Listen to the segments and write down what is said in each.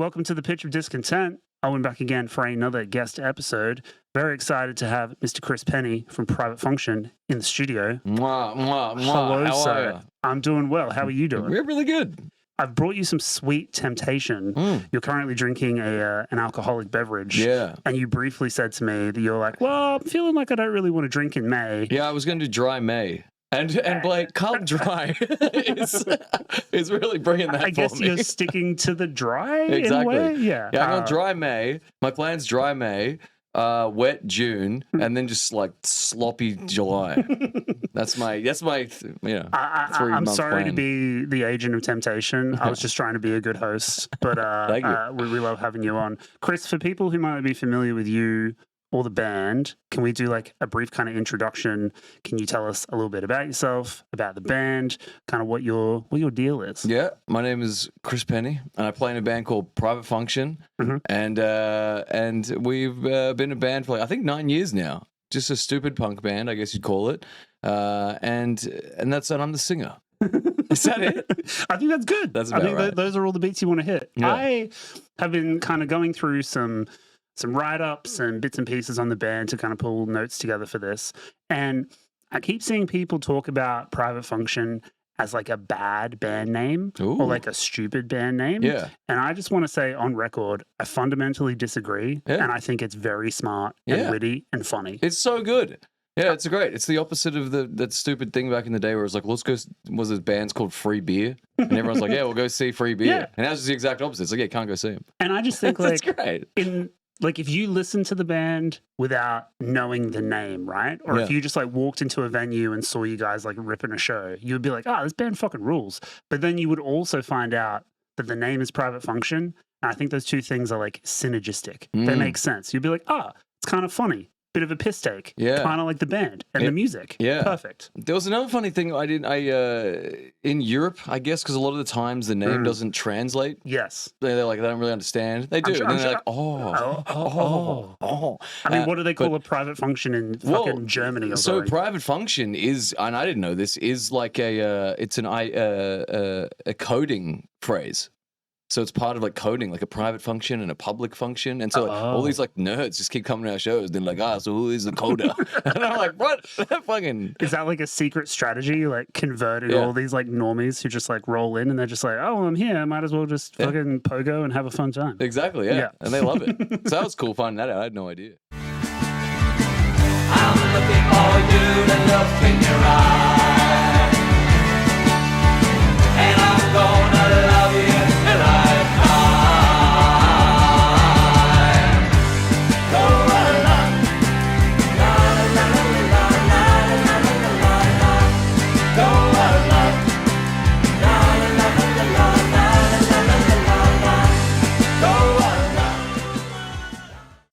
Welcome to the Pitch of Discontent. Owen back again for another guest episode. Very excited to have Mr. Chris Penney from Private Function in the studio. Hello, How sir. are you? I'm doing well. How are you doing? We're really good. I've brought you some sweet temptation. You're currently drinking an alcoholic beverage. Yeah. And you briefly said to me that you're like, well, I'm feeling like I don't really want to drink in May. Yeah, I was going to do dry May. And Blake, Carlton Dry is really bringing that for me. I guess you're sticking to the dry in a Exactly. way? Yeah. Yeah, I'm on dry May. My plan's dry May, wet June, and then just like sloppy July. That's my I'm 3 month sorry to plan. be the agent of temptation. I was just trying to be a good host, but Thank you. we love having you on. Chris, for people who might not be familiar with you or the band, can we do like a brief kind of introduction? Can you tell us a little bit about yourself, about the band, kind of what your deal is? Yeah, my name is Chris Penney, and I play in a band called Private Function, and we've been a band for like, I think 9 years now. Just a stupid punk band, I guess you'd call it, and I'm the singer. Is that it? I think that's good. That's I about think right. those are all the beats you want to hit. Yeah. I have been kind of going through some write-ups and bits and pieces on the band to kind of pull notes together for this. And I keep seeing people talk about Private Function as like a bad band name Ooh. or like a stupid band name. Yeah. And I just want to say on record, I fundamentally disagree. Yeah. And I think it's very smart and witty and funny. It's so good. Yeah, it's great. It's the opposite of that stupid thing back in the day where it was like, let's go, was it bands called Free Beer? And everyone's like, yeah, we'll go see Free Beer. Yeah. And that's just the exact opposite. It's like, yeah, can't go see them. And I just think That's like great. like if you listen to the band without knowing the name, right? Or if you just like walked into a venue and saw you guys like ripping a show, you would be like, oh, this band fucking rules. But then you would also find out that the name is Private Function. And I think those two things are like synergistic. They make sense. You'd be like, oh, it's kind of funny. Bit of a piss take. Yeah. Kind of like the band and the music. Yeah. Perfect. There was another funny thing in Europe, I guess, because a lot of the times the name doesn't translate. Yes. They're like, they don't really understand. They do. sure- and I'm then they're sure- like, I mean, what do they call a private function in fucking Germany or So something? private function is, and I didn't know this, is like it's a coding phrase. So it's part of like coding, like a private function and a public function. And so like, all these like nerds just keep coming to our shows. They're like, so who is the coder? And I'm like, what? Fucking. Is that like a secret strategy, like converting all these like normies who just like roll in and they're just like, oh, I'm here. I might as well just fucking pogo and have a fun time. Exactly, yeah. And they love it. So that was cool finding that out. I had no idea. I'm looking for you to look in your eyes, and I'm gonna love you till I die. Koala, la la la la la la la la la. Koala, la la la la la la la la la. Koala.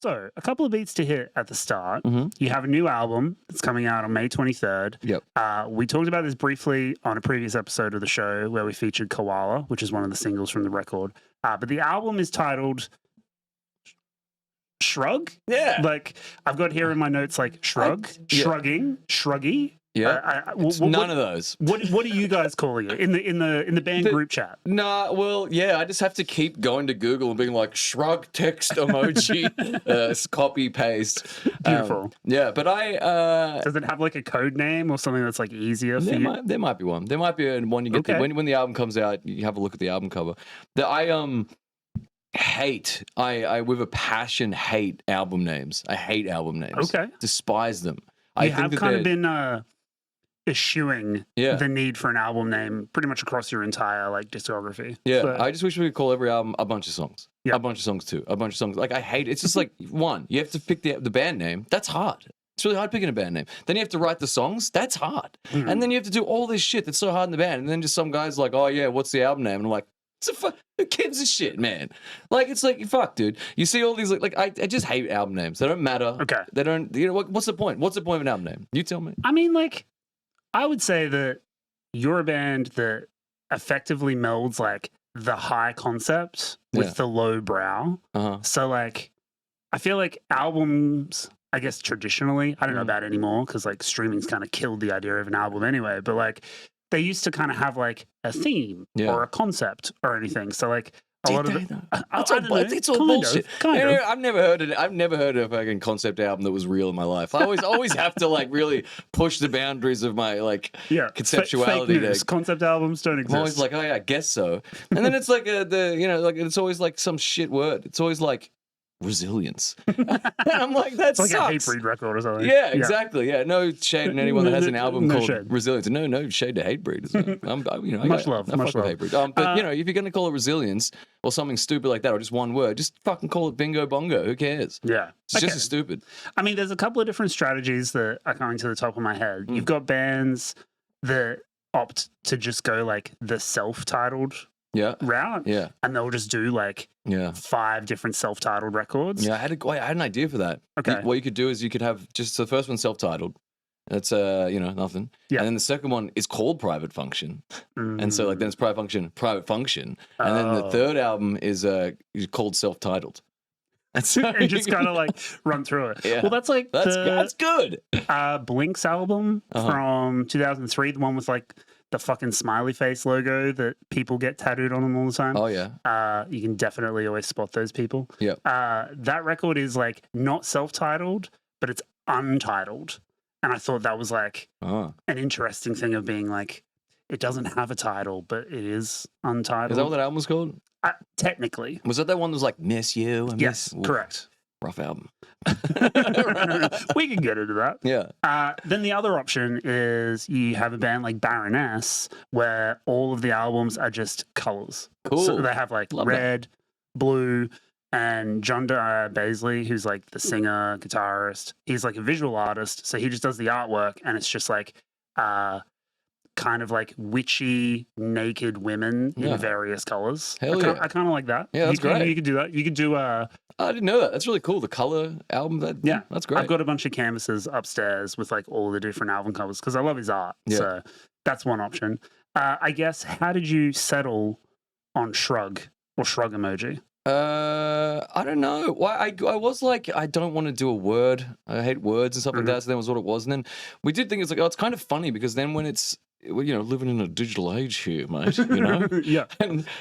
So a couple of beats to hit at the start. You have a new album that's coming out on May 23rd. Yep. We talked about this briefly on a previous episode of the show where we featured Koala, which is one of the singles from the record. But the album is titled Shrug. Yeah. Like I've got here in my notes like shrug, shrugging, shruggy. Yeah. None of those. What are you guys calling it in the band group chat? Nah, well, yeah, I just have to keep going to Google and being like, shrug text emoji, copy paste. Beautiful. Yeah, but Does it have like a code name or something that's like easier for you? there might be one. There might be one you get when the album comes out, you have a look at the album cover. I with a passion hate album names. I hate album names. Okay. Despise them. You have kind of been eschewing Yeah. the need for an album name pretty much across your entire like discography. Yeah, So- I just wish we could call every album a bunch of songs. Yeah. A bunch of songs too. A bunch of songs. Like I hate it. It's just like one, you have to pick the band name. That's hard. It's really hard picking a band name. Then you have to write the songs. That's hard. And then you have to do all this shit that's so hard in the band. And then just some guy's like, oh yeah, what's the album name? And I'm like, who gives a shit, man? Like, it's like, fuck, dude. You see all these, like I just hate album names. They don't matter. Okay. They don't, what's the point? What's the point of an album name? You tell me. I mean, like, I would say that you're a band that effectively melds like the high concept with the low brow. So like, I feel like albums, I guess traditionally, I don't know about anymore because like streaming's kind of killed the idea of an album anyway, but like they used to kind of have like a theme or a concept or anything. So like a lot of they it. though? I It's all, don't know. it's all Kind of, bullshit. kind You know, of. I've never heard of a fucking concept album that was real in my life. I always have to like really push the boundaries of my like Yeah, conceptuality. Fake news. Concept albums don't exist. I'm always like, oh yeah, I guess so. And then it's like it's always like some shit word. It's always like resilience. And I'm like, that it's like sucks. a Hatebreed record or something. Yeah, exactly. Yeah, no shade in anyone that has an album No called shade. Resilience. No shade to Hatebreed. Much love, I much fuck love. with Hatebreed. But if you're gonna call it resilience or something stupid like that, or just one word, just fucking call it bingo bongo. Who cares? Yeah. It's just as stupid. I mean, there's a couple of different strategies that are coming to the top of my head. You've got bands that opt to just go like the self-titled Yeah. route, Yeah. and they'll just do like Yeah. 5 different self-titled records. Yeah. I had an idea for that. Okay. What you could do is you could have just the first one self-titled. That's nothing. Yeah. And then the second one is called Private Function. And so like then it's Private Function. And then the third album is called Self-Titled. And so and just kind of like run through it. Yeah. Well, that's like that's good. Blink's album from 2003, the one with like the fucking smiley face logo that people get tattooed on them all the time. Oh yeah. You can definitely always spot those people. Yeah. That record is like not self-titled, but it's untitled. And I thought that was like an interesting thing of being like, it doesn't have a title, but it is untitled. Is that what that album was called? Technically. Was that one that was like Miss You? Yes, correct. Rough album. We can get into that. Yeah. Then the other option is you have a band like Baroness, where all of the albums are just colors. Cool. So they have like Love red, blue, and John Baisley, who's like the singer, guitarist. He's like a visual artist, so he just does the artwork, and it's just like kind of like witchy, naked women in various colors. Hell yeah. I kind of like that. Yeah, that's great. You could do that. You could do I didn't know that. That's really cool. The color album. That's great. I've got a bunch of canvases upstairs with like all the different album covers because I love his art. Yeah. So that's one option. I guess, how did you settle on Shrug or Shrug emoji? I don't know. Why I was like, I don't want to do a word. I hate words and stuff like that. So that was what it was. And then we did think it's like, oh, it's kind of funny because then when it's, living in a digital age here, mate, Yeah.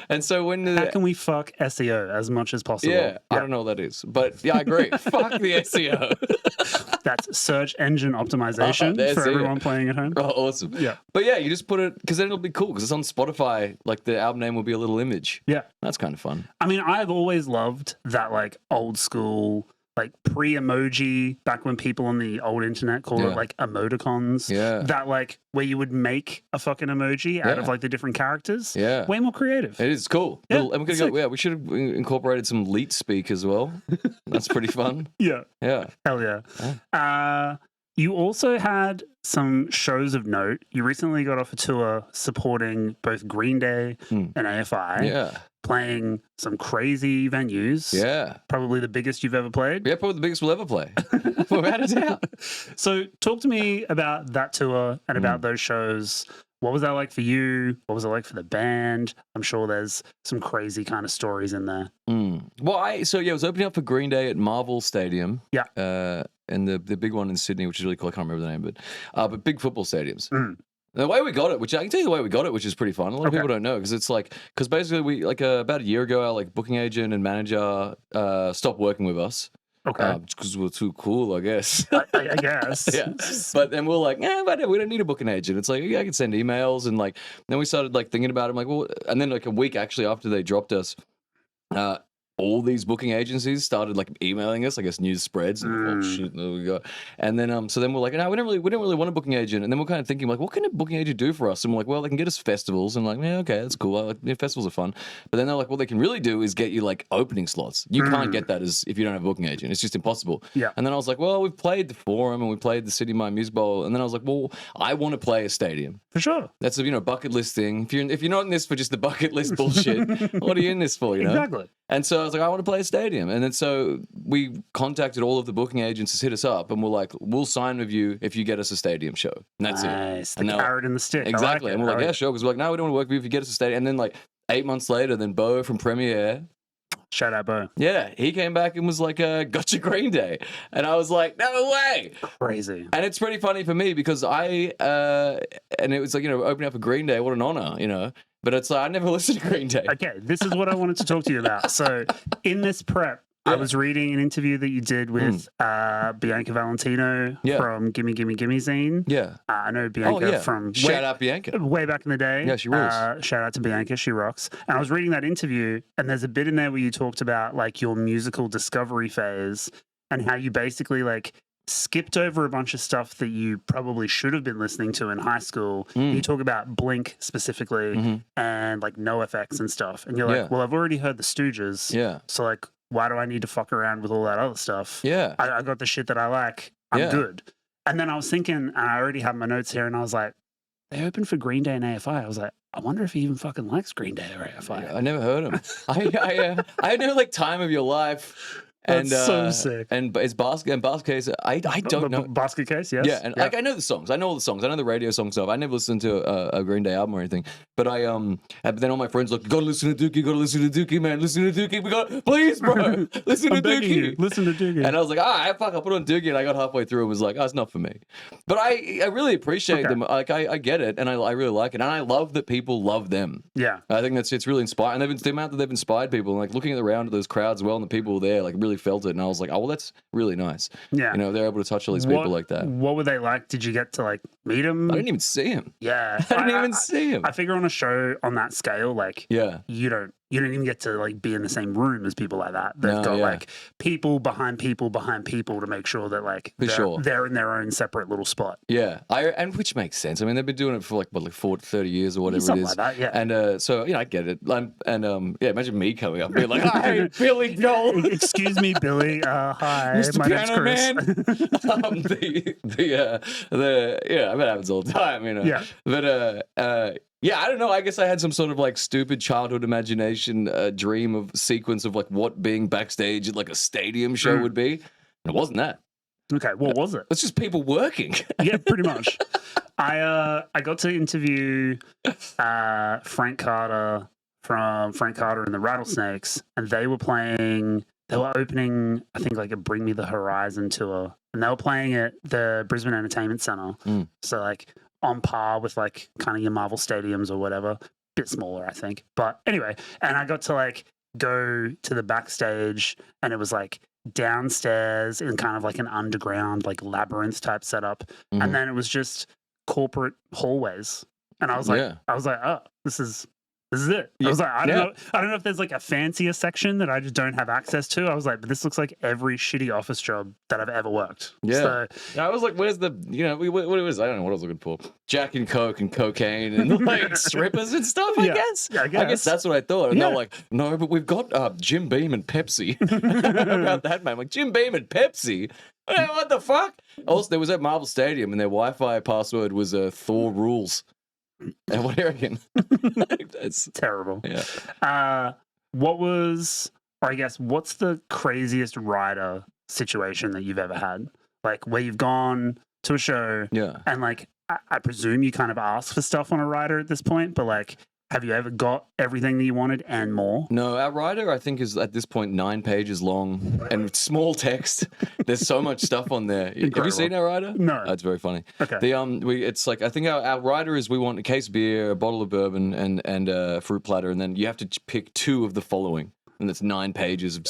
And so when How can we fuck SEO as much as possible? yeah, I don't know what that is, but yeah, I agree. Fuck the SEO. That's search engine optimization for everyone playing at home. Oh, awesome. Yeah. But yeah, you just put it, because then it'll be cool, because it's on Spotify, like the album name will be a little image. Yeah. That's kind of fun. I mean, I've always loved that like old school, like pre-emoji, back when people on the old internet called it like emoticons. Yeah. That like where you would make a fucking emoji out of like the different characters. Yeah. Way more creative. It is cool. Yeah, And we're gonna we should have incorporated some leet speak as well. That's pretty fun. Yeah. Yeah. Hell yeah. You also had some shows of note. You recently got off a tour supporting both Green Day and AFI. Yeah. Playing some crazy venues. Yeah. Probably the biggest you've ever played. Yeah, probably the biggest we'll ever play. Without a doubt. So talk to me about that tour and about those shows. What was that like for you? What was it like for the band? I'm sure there's some crazy kind of stories in there. Well, I was opening up for Green Day at Marvel Stadium. Yeah. And the big one in Sydney, which is really cool. I can't remember the name, but big football stadiums. The way we got it, which I can tell you the way we got it, which is pretty fun. A lot of people don't know because it's like, because basically we like about a year ago, our like booking agent and manager stopped working with us. Okay. Because we were too cool, I guess. I guess. Yeah. But then we're like, but we don't need a booking agent. It's like, yeah, I can send emails. And like, then we started like thinking about it. I'm like, well, and then like a week actually after they dropped us, all these booking agencies started like emailing us, I guess news spreads, and oh shit, there we go. And then so then we're like, no, we don't really want a booking agent. And then we're kind of thinking like, what can a booking agent do for us? And we're like, well, they can get us festivals, and like, yeah, okay, that's cool. Festivals are fun. But then they're like, what they can really do is get you like opening slots. You can't get that as if you don't have a booking agent. It's just impossible. Yeah. And then I was like, well, we've played the Forum and we played the City My Music Bowl, and then I was like, well, I want to play a stadium. For sure. That's a bucket list thing. If you're not in this for just the bucket list bullshit, what are you in this for? Exactly. And so I was like, I want to play a stadium. And then so we contacted all of the booking agents to hit us up, and we're like, we'll sign with you if you get us a stadium show. And that's nice. it. The carrot and the stick. Exactly. I like and we're like, yeah, sure. Because we're like, no, we don't want to work with you if you get us a stadium. And then like 8 months later, then Bo from Premiere. Shout out, Bo. Yeah, he came back and was like, gotcha Green Day. And I was like, no way. Crazy. And it's pretty funny for me because and it was like, opening up a Green Day, what an honor, But it's like I never listened to Green Day. Okay, this is what I wanted to talk to you about. So in this prep, I was reading an interview that you did with Bianca Valentino from Gimme, Gimme, Gimme Zine. Yeah. I know Bianca from Shout out Bianca. Way back in the day. Yeah, she rules. Shout out to Bianca, she rocks. And I was reading that interview, and there's a bit in there where you talked about like your musical discovery phase and how you basically like skipped over a bunch of stuff that you probably should have been listening to in high school. You talk about Blink specifically and like NoFX and stuff. And you're like, well, I've already heard the Stooges. Yeah. So like, why do I need to fuck around with all that other stuff? Yeah. I got the shit that I like. I'm good. And then I was thinking, and I already have my notes here, and I was like, they opened for Green Day and AFI. I was like, I wonder if he even fucking likes Green Day or AFI. Yeah, I never heard him. I know like Time of Your Life. That's so sick. And it's Basket Case. I don't know. Basket Case, yes. Yeah, and like I know the songs. I know all the songs. I know the radio song stuff. I never listened to a Green Day album or anything. But but then all my friends like, you gotta listen to Dookie, you gotta listen to Dookie, man. Listen to Dookie. Please, bro. Listen to Dookie. Listen to Dookie. And I was like, fuck, I put on Dookie, and I got halfway through and was like, it's not for me. But I really appreciate them. Like I get it, and I really like it. And I love that people love them. Yeah. I think it's really inspiring. And the amount that they've inspired people, and like looking around at those crowds as well, and the people there, like really felt it. And I was like, oh, well, that's really nice. Yeah. You know, they're able to touch all these people like that. What were they like? Did you get to like meet them? I didn't even see him. Yeah. I didn't even see him. I figure on a show on that scale, like, you don't even get to like be in the same room as people like that. They've got like people behind people to make sure that like they're in their own separate little spot. Yeah. And which makes sense. I mean, they've been doing it for like 30 years or whatever Something it is. Like that, yeah. And so, I get it. Imagine me coming up and being like, hi, Billy Joel. Excuse me, Billy. Hi, Mr. my name's Piano Chris. Man. I mean, it happens all the time, you know. Yeah. But I don't know. I guess I had some sort of like stupid childhood imagination dream of sequence of like what being backstage at like a stadium show would be. And it wasn't that. Okay, what was it? It's just people working. Yeah, pretty much. I got to interview Frank Carter from Frank Carter and the Rattlesnakes, and they were opening, I think, like a Bring Me the Horizon tour, and they were playing at the Brisbane Entertainment Centre. So like on par with like kind of your Marvel stadiums or whatever, bit smaller, I think. But anyway, and I got to like go to the backstage, and it was like downstairs in kind of like an underground, like labyrinth type setup. And then it was just corporate hallways. And I was like, oh, this is it. I was like, I don't know if there's like a fancier section that I just don't have access to. I was like, but this looks like every shitty office job that I've ever worked. Yeah. So, I was like, where's the, what it was? I don't know what I was looking for. Jack and Coke and cocaine and like strippers and stuff, I guess. Yeah, I guess that's what I thought. And they're like, no, but we've got Jim Beam and Pepsi. About that, man. I'm like, Jim Beam and Pepsi? What the fuck? Also, there was at Marvel Stadium and their Wi-Fi password was Thor Rules. And what do you reckon? It's terrible. Yeah. What's the craziest rider situation that you've ever had? Like where you've gone to a show and like, I presume you kind of ask for stuff on a rider at this point, but like, have you ever got everything that you wanted and more? No, our rider, I think, is at this point 9 pages long and small text. There's so much stuff on there. Incredible. Have you seen our rider? No. It's very funny. Okay. It's like, I think our rider is we want a case of beer, a bottle of bourbon, and a fruit platter, and then you have to pick 2 of the following. And that's 9 pages of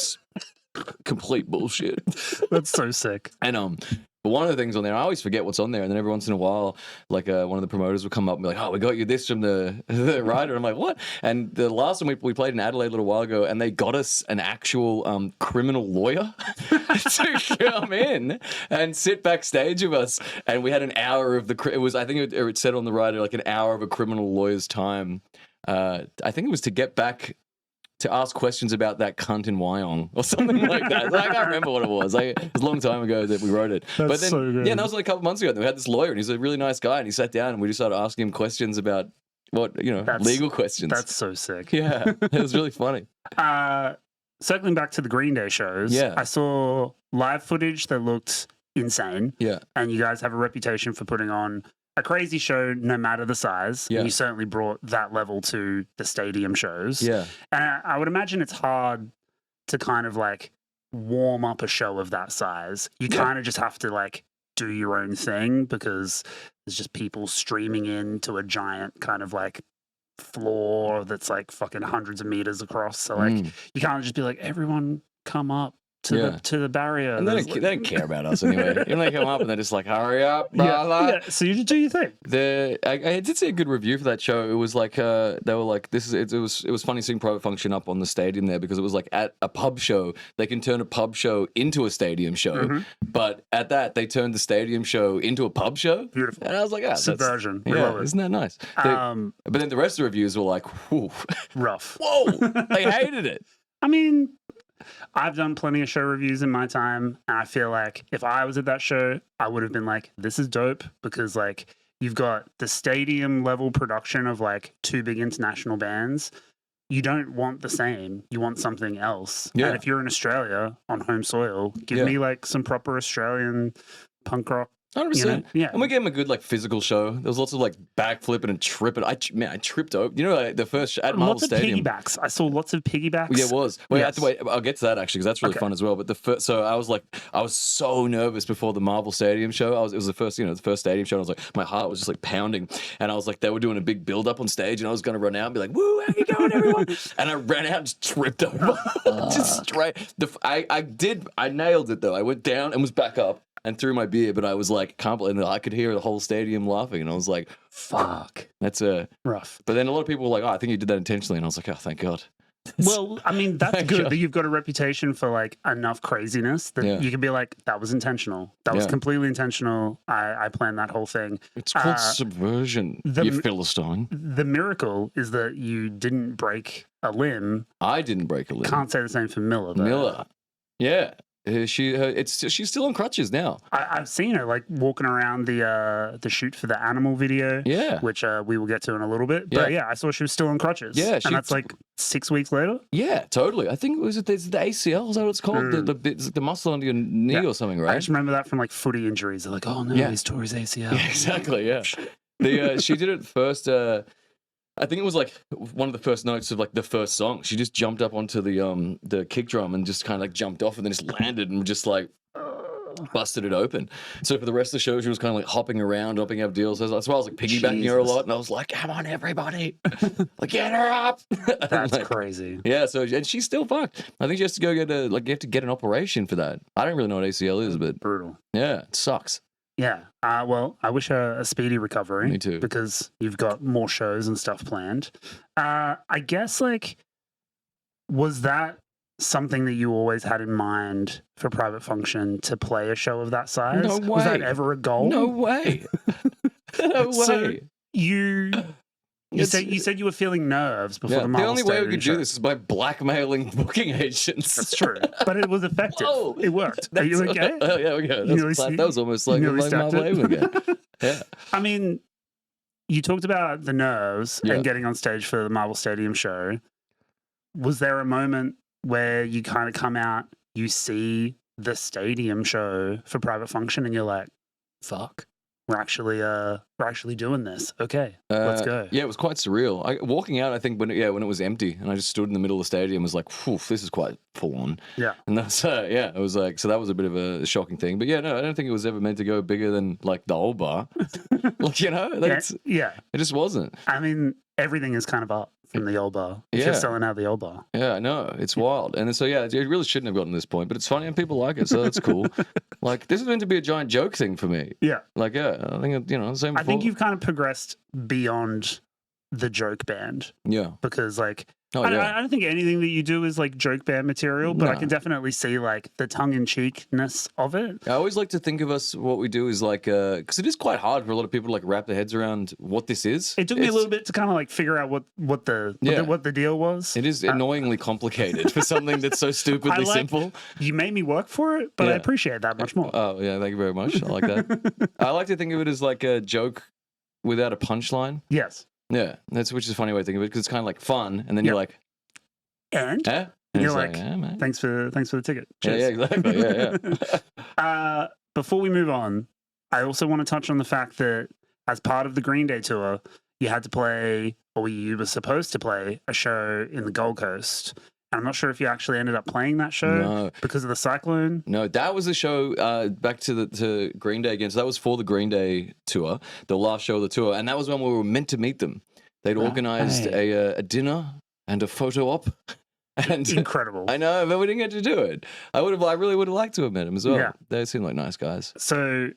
complete bullshit. That's so sick. And but one of the things on there, I always forget what's on there, and then every once in a while, like one of the promoters will come up and be like, "Oh, we got you this from the rider." I'm like, "What?" And the last time we played in Adelaide a little while ago, and they got us an actual criminal lawyer to come in and sit backstage with us, and we had an hour of I think it said on the rider like an hour of a criminal lawyer's time. I think it was to get back to ask questions about that cunt in Wyong or something like that. I can't remember what it was. It was a long time ago that we wrote it. That's but then, so good. yeah, that was like a couple months ago. And we had this lawyer, and he's a really nice guy, and he sat down, and we just started asking him questions about legal questions. That's so sick. Yeah, it was really funny. Circling back to the Green Day shows, I saw live footage that looked insane. Yeah. And you guys have a reputation for putting on a crazy show no matter the size. Yeah. And you certainly brought that level to the stadium shows. Yeah. And I would imagine it's hard to kind of like warm up a show of that size. You kind of just have to like do your own thing because there's just people streaming into a giant kind of like floor that's like fucking hundreds of meters across. So like you can't just be like, everyone come up to the barrier. And they don't care about us anyway. You know, they come up and they're just like, hurry up, brother. Yeah. So you just do your thing. I did see a good review for that show. It was like they were like, it was funny seeing Private Function up on the stadium there, because it was like at a pub show they can turn a pub show into a stadium show, but at that they turned the stadium show into a pub show. Beautiful. And I was like, subversion. We love it. Isn't that nice? But then the rest of the reviews were like, whew, rough. Whoa, they hated it. I mean, I've done plenty of show reviews in my time, and I feel like if I was at that show, I would have been like, this is dope, because like you've got the stadium level production of like 2 big international bands. You don't want the same. You want something else. Yeah. And if you're in Australia on home soil, give me like some proper Australian punk rock. 100%. Yeah. And we gave him a good like physical show. There was lots of like backflipping and tripping. I tripped over. You know, like, the first at Marvel Lots of Stadium. piggybacks. I saw lots of piggybacks. Yeah, it was. Wait, Yes. I'll get to that actually, because that's really fun as well. But the first, so I was so nervous before the Marvel Stadium show. It was the first stadium show. And I was like, my heart was just like pounding, and I was like, they were doing a big build up on stage, and I was going to run out and be like, "Woo, how you going, everyone?" And I ran out and just tripped over, just straight. I nailed it though. I went down and was back up and threw my beer, but I was like, can't believe, and I could hear the whole stadium laughing, and I was like, fuck, that's rough. But then a lot of people were like, oh, I think you did that intentionally, and I was like, oh, thank God. Well, I mean, that's good God. that you've got a reputation for like enough craziness that you can be like, that was intentional. That was completely intentional. I planned that whole thing. It's called subversion, you Philistine. The miracle is that you didn't break a limb. I didn't break a limb. Can't say the same for Miller, though. Miller. Yeah. She's still on crutches now. I've seen her like walking around the shoot for the Animal video, which we will get to in a little bit. But I saw she was still on crutches. Yeah, and that's like 6 weeks later. Yeah, totally. I think it's the ACL. Is that what it's called? The muscle under your knee or something, right? I just remember that from like footy injuries. They're like, oh no, he's tore his ACL. Yeah, exactly. Yeah. She did it first. I think it was like one of the first notes of like the first song. She just jumped up onto the kick drum and just kind of like jumped off and then just landed and just like busted it open. So for the rest of the show, she was kind of like hopping around, hopping up deals. That's why I was like piggybacking her a lot, and I was like, "Come on, everybody, like get her up!" That's like, crazy. Yeah. So and she's still fucked. I think she has to go get you have to get an operation for that. I don't really know what ACL is, but brutal. Yeah, it sucks. Yeah. Well, I wish her a speedy recovery. Me too. Because you've got more shows and stuff planned. I guess, like, was that something that you always had in mind for Private Function to play a show of that size? No way. Was that ever a goal? No way. No way. So you said you were feeling nerves before the Marvel only way we Stadium could show. do this is by blackmailing booking agents. That's true, but it was effective. Whoa. It worked. Are you okay? Oh yeah, okay. That was almost like Marvel again. Yeah. I mean, you talked about the nerves and getting on stage for the Marvel Stadium show. Was there a moment where you kind of come out, you see the stadium show for Private Function, and you're like, "Fuck, we're actually doing this. Okay, let's go." Yeah, it was quite surreal. Walking out, I think when it was empty, and I just stood in the middle of the stadium, was like, "Phew, this is quite full on." Yeah, and that's it was like, so that was a bit of a shocking thing. But yeah, no, I don't think it was ever meant to go bigger than like the old bar. Like, it just wasn't. I mean, everything is kind of up from the old bar. If you're selling out the old bar. Yeah, I know. It's wild. And so, it really shouldn't have gotten to this point, but it's funny and people like it, so that's cool. Like, this is meant to be a giant joke thing for me. Yeah. Like, I think, same before. I think you've kind of progressed beyond the joke band. Yeah. Because, like, I don't think anything that you do is like joke band material, but I can definitely see like the tongue-in-cheekness of it. I always like to think of what we do is like, because it is quite hard for a lot of people to like wrap their heads around what this is. It took me a little bit to kind of like figure out what the deal was. It is annoyingly complicated for something that's so stupidly simple. You made me work for it, but I appreciate that much more. Oh yeah, thank you very much. I like that. I like to think of it as like a joke without a punchline. Yes. Yeah, which is a funny way to think of it because it's kind of like fun, and then you're like, and you're like, thanks for the ticket. Cheers. Yeah, exactly. Yeah. Before we move on, I also want to touch on the fact that as part of the Green Day tour, you had to play, or you were supposed to play, a show in the Gold Coast. I'm not sure if you actually ended up playing that show because of the cyclone. No, that was the show back to Green Day again. So that was for the Green Day tour, the last show of the tour. And that was when we were meant to meet them. They'd organized a dinner and a photo op. And incredible. I know, but we didn't get to do it. I really would have liked to have met them as well. Yeah. They seem like nice guys. So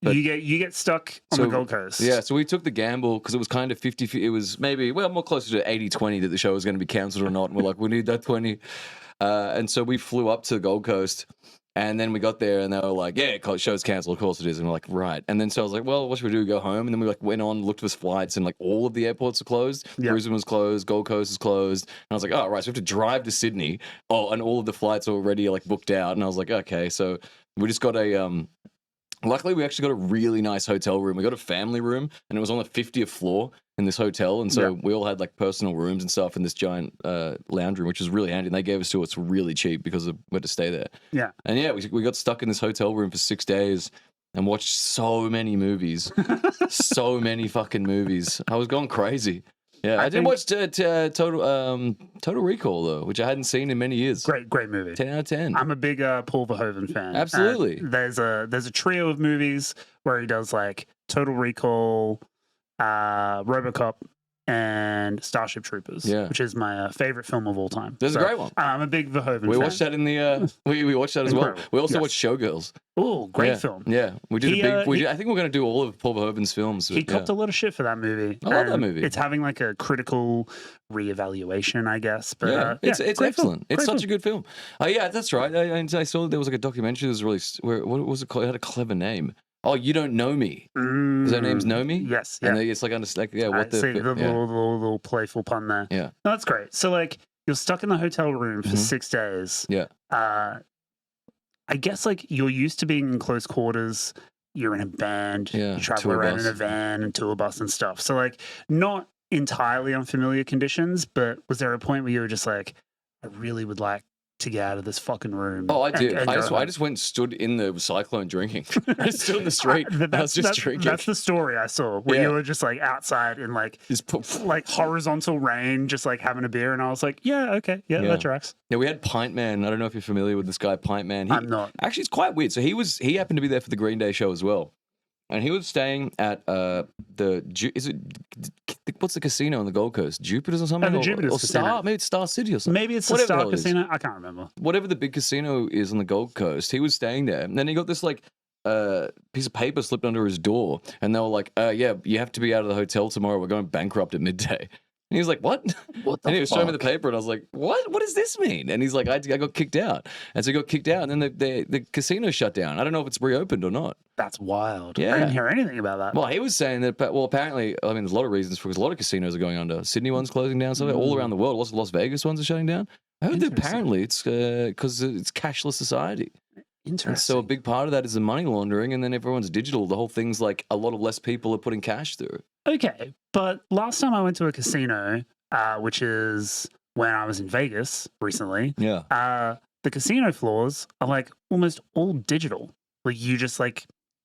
you get stuck on the Gold Coast. Yeah, so we took the gamble because it was kind of 50. It was maybe more closer to 80-20 that the show was going to be cancelled or not. And we're like, we need that 20. And so we flew up to the Gold Coast. And then we got there and they were like, yeah, show's cancelled. Of course it is. And we're like, right. And then so I was like, well, what should we do? Go home? And then we went on, looked for flights, and all of the airports are closed. Yeah. Brisbane was closed. Gold Coast is closed. And I was like, oh, right. So we have to drive to Sydney. Oh, and all of the flights are already booked out. And I was like, okay. So we just got luckily we actually got a really nice hotel room. We got a family room and it was on the 50th floor in this hotel. And so we all had personal rooms and stuff in this giant lounge room, which was really handy. And they gave us to us really cheap because we had to stay there. Yeah. And we got stuck in this hotel room for 6 days and watched so many movies. So many fucking movies. I was going crazy. Yeah, I did watch Total Recall though, which I hadn't seen in many years. Great movie. 10 out of 10. I'm a big Paul Verhoeven fan. Absolutely. There's a trio of movies where he does Total Recall, RoboCop, and Starship Troopers, which is my favorite film of all time. That's a great one. I'm a big Verhoeven fan. We watched that in the we watched that as well. We also watched Showgirls. Oh, great film. Yeah, we did I think we're going to do all of Paul Verhoeven's films. He copped a lot of shit for that movie. I love that movie. It's having a critical reevaluation, I guess. But it's excellent. Film. It's such a good film. Yeah, that's right. I saw there was a documentary that was released. What was it called? It had a clever name. Oh, You Don't Know Me. Is their name's Know Me? Yes. Yeah. And it's what the... See, the little playful pun there. Yeah. No, that's great. So, you're stuck in the hotel room for 6 days. Yeah. I guess, you're used to being in close quarters. You're in a band. Yeah. You travel around in a van and tour bus and stuff. So, not entirely unfamiliar conditions, but was there a point where you were just I really would like to get out of this fucking room? Oh, I did. I just went and stood in the cyclone drinking. I just stood in the street. I was just drinking. That's the story I saw, where you were just outside in horizontal rain, just having a beer, and I was like, yeah, okay, that tracks. Yeah, we had Pint Man. I don't know if you're familiar with this guy, Pint Man. I'm not. Actually, it's quite weird. So he happened to be there for the Green Day show as well. And he was staying at what's the casino on the Gold Coast? Jupiter's or something? The Jupiter's or Casino. Star, maybe it's Star City or something. Maybe it's the Star Casino. I can't remember. Whatever the big casino is on the Gold Coast, he was staying there. And then he got this piece of paper slipped under his door, and they were like, yeah, you have to be out of the hotel tomorrow. We're going bankrupt at midday. And he was like, what? And he was showing me the paper, and I was like, what? What does this mean? And he's like, I got kicked out. And so he got kicked out, and then the casino shut down. I don't know if it's reopened or not. That's wild. Yeah. I didn't hear anything about that. Well, he was saying that, apparently, there's a lot of reasons because a lot of casinos are going under. Sydney one's closing down, so all around the world. Lots of Las Vegas ones are shutting down. I heard that apparently it's because it's cashless society. Interesting. And so a big part of that is the money laundering, and then everyone's digital. The whole thing's a lot of less people are putting cash through. Okay, but last time I went to a casino, which is when I was in Vegas recently, the casino floors are almost all digital. You just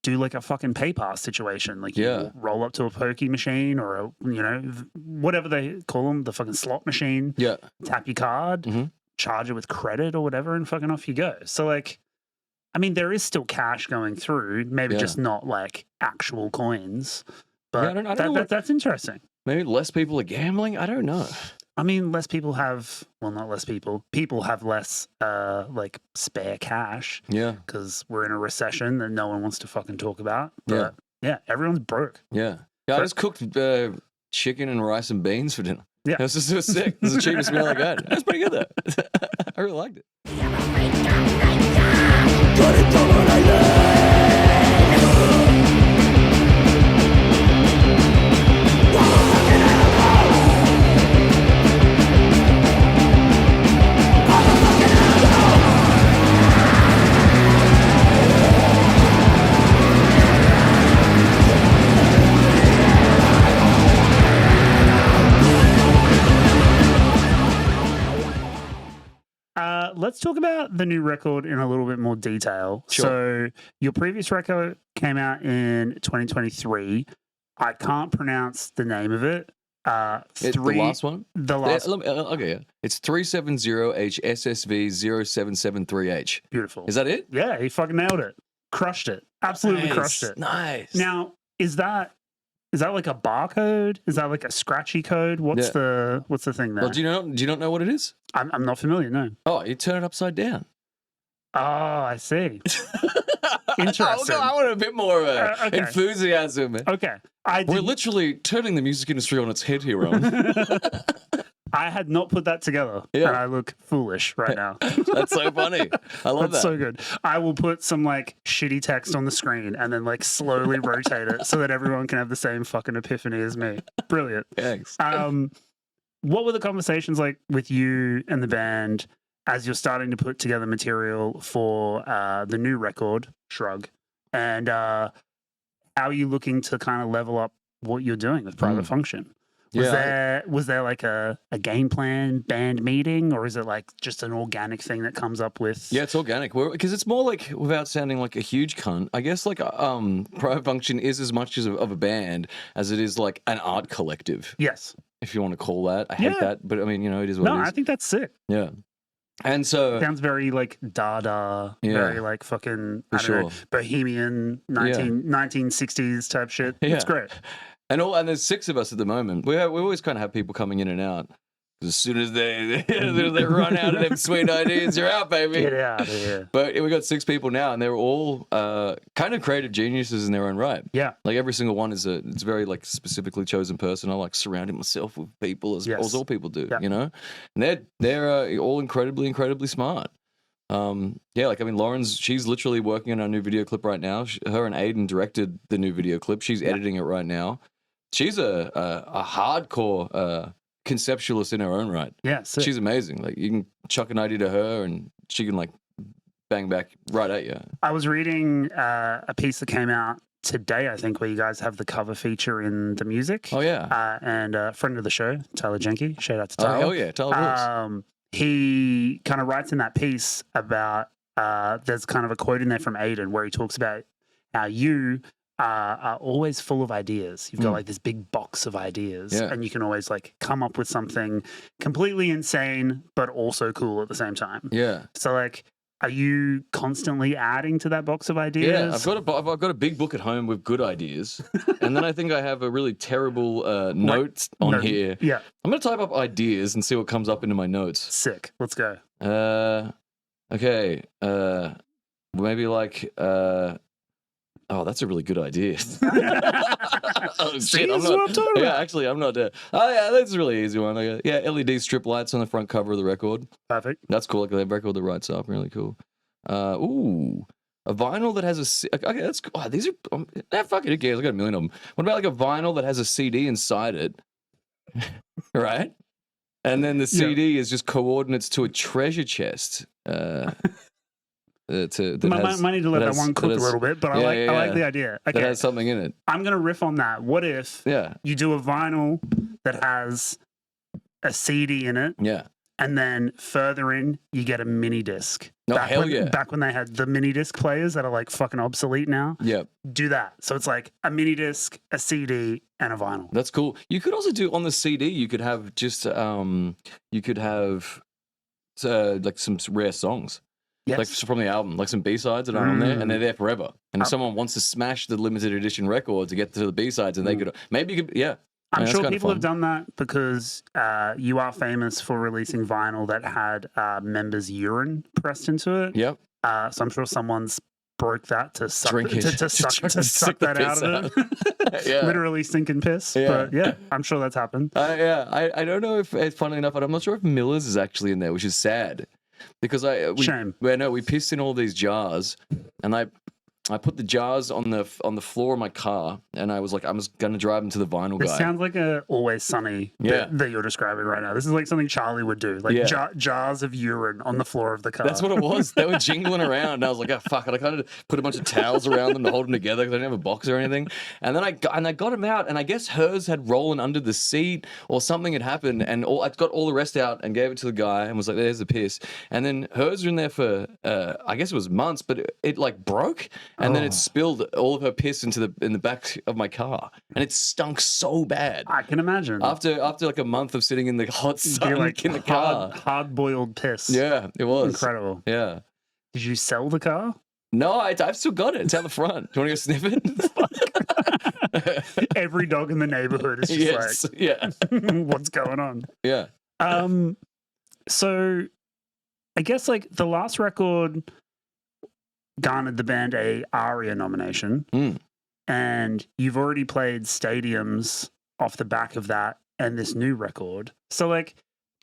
do a fucking pay pass situation. You roll up to a pokey machine or whatever they call them, the fucking slot machine. Yeah. Tap your card, charge it with credit or whatever, and fucking off you go. So there is still cash going through, maybe just not actual coins. But I don't know that's interesting. Maybe less people are gambling? I don't know. Less people have, not less people. People have less, spare cash. Yeah. Because we're in a recession that no one wants to fucking talk about. But everyone's broke. Yeah. Yeah, I just cooked chicken and rice and beans for dinner. Yeah. It was just so sick. It was the cheapest meal I got. It was pretty good, though. I really liked it. Let's talk about the new record in a little bit more detail. Sure. So your previous record came out in 2023. I can't pronounce the name of it. The last one? The last one. Okay, yeah. It's 370HSSV0773H. Beautiful. Is that it? Yeah, he fucking nailed it. Crushed it. Absolutely crushed it. Nice. Now, is that is that like a barcode? Is that like a scratchy code? What's the thing there? Well, do you not know what it is? I'm not familiar. No. Oh, you turn it upside down. Oh, I see. Interesting. I want a bit more enthusiasm. Okay. We're literally turning the music industry on its head here, Ron. I had not put that together, and I look foolish right now. That's so funny. I love that. That's so good. I will put some like shitty text on the screen and then like slowly rotate it so that everyone can have the same fucking epiphany as me. Brilliant. Thanks. What were the conversations like with you and the band as you're starting to put together material for the new record, Shrug? And how are you looking to kind of level up what you're doing with Private Function? Was there like a game plan, band meeting, or is it like just an organic thing that comes up with? Yeah, it's organic because it's more like, without sounding like a huge cunt, I guess like Private Function is as much of a band as it is like an art collective. Yes, if you want to call that. I hate that, but I mean, you know, it is what it is. No, I think that's sick. Yeah. And so sounds very like Dada, very like fucking I don't know, bohemian 1960s type shit. Yeah. It's great. And there's 6 of us at the moment. We always kind of have people coming in and out. As soon as they run out of them sweet ideas, you're out, baby. Get out of here. But we got 6 people now, and they're all kind of creative geniuses in their own right. Yeah. Like every single one it's very like specifically chosen person. I like surrounding myself with people as all people do, you know. And they're all incredibly smart. Like I mean, Lauren's she's literally working on our new video clip right now. Her and Aiden directed the new video clip. She's editing it right now. She's a hardcore conceptualist in her own right. Yeah, sick. She's amazing. Like you can chuck an idea to her and she can like bang back right at you. I was reading a piece that came out today, I think, where you guys have the cover feature in the music. Oh yeah. And a friend of the show, Tyler Jenke. Shout out to Tyler. Oh hell yeah, Tyler Brooks. He kind of writes in that piece about there's kind of a quote in there from Aiden where he talks about how you are always full of ideas. You've got like this big box of ideas, and you can always like come up with something completely insane but also cool at the same time. Yeah. So like, are you constantly adding to that box of ideas? Yeah, I've got a big book at home with good ideas, and then I think I have a really terrible note on here. Yeah. I'm gonna type up ideas and see what comes up into my notes. Sick. Let's go. Okay. Maybe like oh, that's a really good idea. Oh shit! I'm not. Actually, I'm not dead. Oh yeah, that's a really easy one. LED strip lights on the front cover of the record. Perfect. That's cool. Like the record that writes up, really cool. Ooh, a vinyl that has a. Okay, that's cool. Oh, these are. Fuck it, who cares? I got a million of them. What about like a vinyl that has a CD inside it? Right. And then the CD is just coordinates to a treasure chest. Might need to let that one cook a little bit, but I like the idea. Okay. That has something in it. I'm going to riff on that. What if you do a vinyl that has a CD in it? Yeah. And then further in, you get a mini disc. Oh, Back when they had the mini disc players that are like fucking obsolete now. Yeah. Do that. So it's like a mini disc, a CD, and a vinyl. That's cool. You could also do on the CD, you could have just, like some rare songs. Yes. Like from the album, like some B-sides that aren't on there, and they're there forever. And if someone wants to smash the limited edition record to get to the B-sides, and they could, maybe you could, I'm sure people have done that because you are famous for releasing vinyl that had members' urine pressed into it. Yep. So I'm sure someone's broke that to suck Drink it. to suck that out of it. Yeah. Literally stinking piss. Yeah. But yeah, I'm sure that's happened. I don't know if it's funny enough, but I'm not sure if Miller's is actually in there, which is sad. Because Shame. We pissed in all these jars, and I put the jars on the floor of my car, and I was like, I'm just gonna drive them to the vinyl guy. This sounds like a Always Sunny that you're describing right now. This is like something Charlie would do, like jars of urine on the floor of the car. That's what it was. They were jingling around, and I was like, oh fuck it. I kind of put a bunch of towels around them to hold them together because I didn't have a box or anything. And then I got them out, and I guess hers had rollen under the seat or something had happened, and I got all the rest out and gave it to the guy and was like, there's the piss. And then hers were in there for I guess it was months, but it like broke, and then it spilled all of her piss in the back of my car, and it stunk so bad. I can imagine. After like a month of sitting in the hot sun in the car, hard boiled piss. Yeah, it was incredible. Yeah. Did you sell the car? No, I've still got it. It's out the front. Do you want to go sniff it? Every dog in the neighborhood is just yeah, what's going on? yeah. So I guess like the last record garnered the band a ARIA nomination, and you've already played stadiums off the back of that and this new record. So like,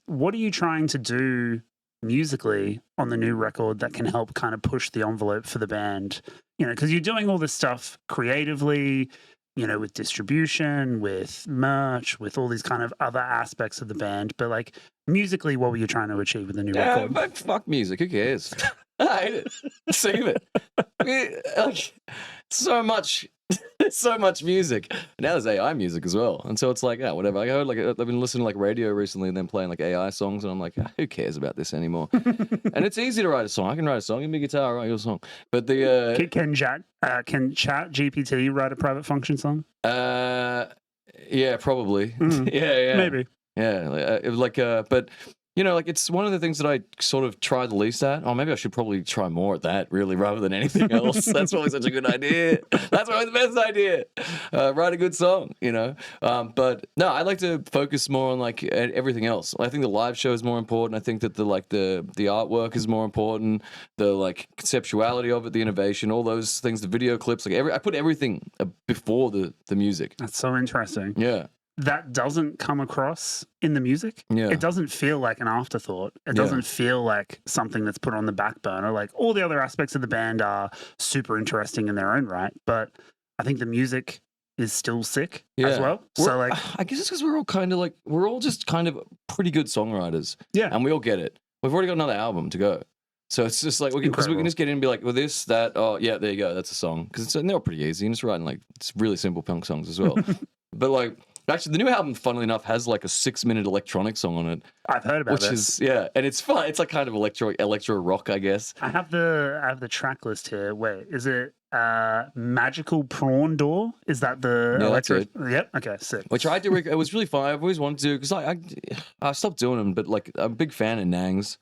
what are you trying to do musically on the new record that can help kind of push the envelope for the band? You know, because you're doing all this stuff creatively, you know, with distribution, with merch, with all these kind of other aspects of the band. But like musically, what were you trying to achieve with the new record? But fuck music. Who cares? I hate it. Save it. Like, so much music. Now there's AI music as well, and so it's like, yeah, whatever. I heard, like, I've been listening to like radio recently, and then playing like AI songs, and I'm like, who cares about this anymore? And it's easy to write a song. I can write a song. Give me a guitar, I'll write your song. But the can Chat GPT write a private function song? Yeah, probably. Yeah, maybe. Yeah, but. You know, like, it's one of the things that I sort of try the least at. Oh, maybe I should probably try more at that, really, rather than anything else. That's probably such a good idea. That's probably the best idea. Write a good song, you know. But no, I like to focus more on like everything else. I think the live show is more important. I think that the artwork is more important. The like conceptuality of it, the innovation, all those things, the video clips. Like I put everything before the music. That's so interesting. Yeah. That doesn't come across in the music. Yeah. It doesn't feel like an afterthought. It doesn't feel like something that's put on the back burner. Like all the other aspects of the band are super interesting in their own right, but I think the music is still sick as well. So like, I guess it's because we're all just kind of pretty good songwriters. Yeah. And we all get it. We've already got another album to go. So it's just like, because we can just get in and be like, well, this, that, oh, yeah, there you go. That's a song. Because they're all pretty easy. And it's writing like, it's really simple punk songs as well. But like, actually, the new album, funnily enough, has like a 6-minute electronic song on it. I've heard about this. And it's fun. It's like kind of electro rock, I guess. I have the track list here. Wait, is it Magical Prawn Door? Is that the electro? That's it. Yep. Okay, sick. Which I did. It was really fun. I've always wanted to, because I stopped doing them, but like I'm a big fan of Nangs.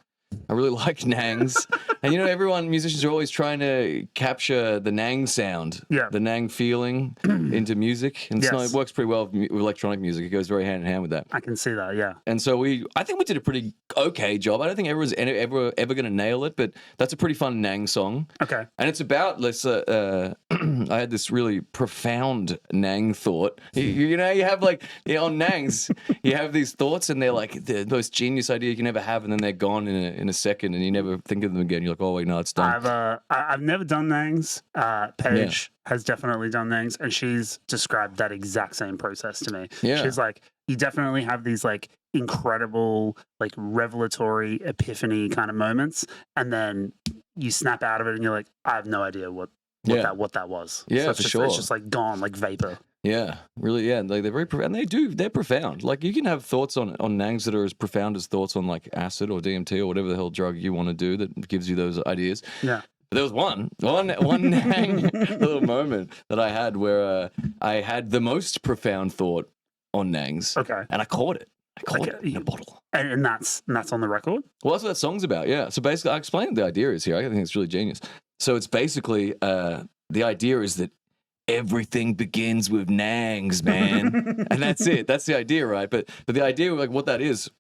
I really like Nangs. And you know, musicians are always trying to capture the Nang sound, the Nang feeling into music. And it works pretty well with electronic music. It goes very hand in hand with that. I can see that, yeah. And so I think we did a pretty okay job. I don't think everyone's ever going to nail it, but that's a pretty fun Nang song. Okay. And it's about, I had this really profound Nang thought. You know, you have like, on Nangs, you have these thoughts and they're like the most genius idea you can ever have, and then they're gone in a second and you never think of them again. You're like, oh wait, no, it's done. I've never done Nangs. Paige has definitely done Nangs, and she's described that exact same process to me. Yeah. She's like, you definitely have these like incredible, like revelatory epiphany kind of moments, and then you snap out of it and you're like, I have no idea what that was. Yeah, so sure. It's just like gone, like vapor. Yeah, really. Yeah, they're very profound. They're profound. Like you can have thoughts on Nangs that are as profound as thoughts on like acid or DMT or whatever the hell drug you want to do that gives you those ideas. Yeah. But there was one Nang little moment that I had where I had the most profound thought on Nangs. Okay. And I caught it. In a bottle. And that's on the record? Well, that's what that song's about, yeah. So basically, I explained what the idea is here. I think it's really genius. So it's basically, the idea is that everything begins with Nangs, man. And that's it. That's the idea, right? But the idea, like what that is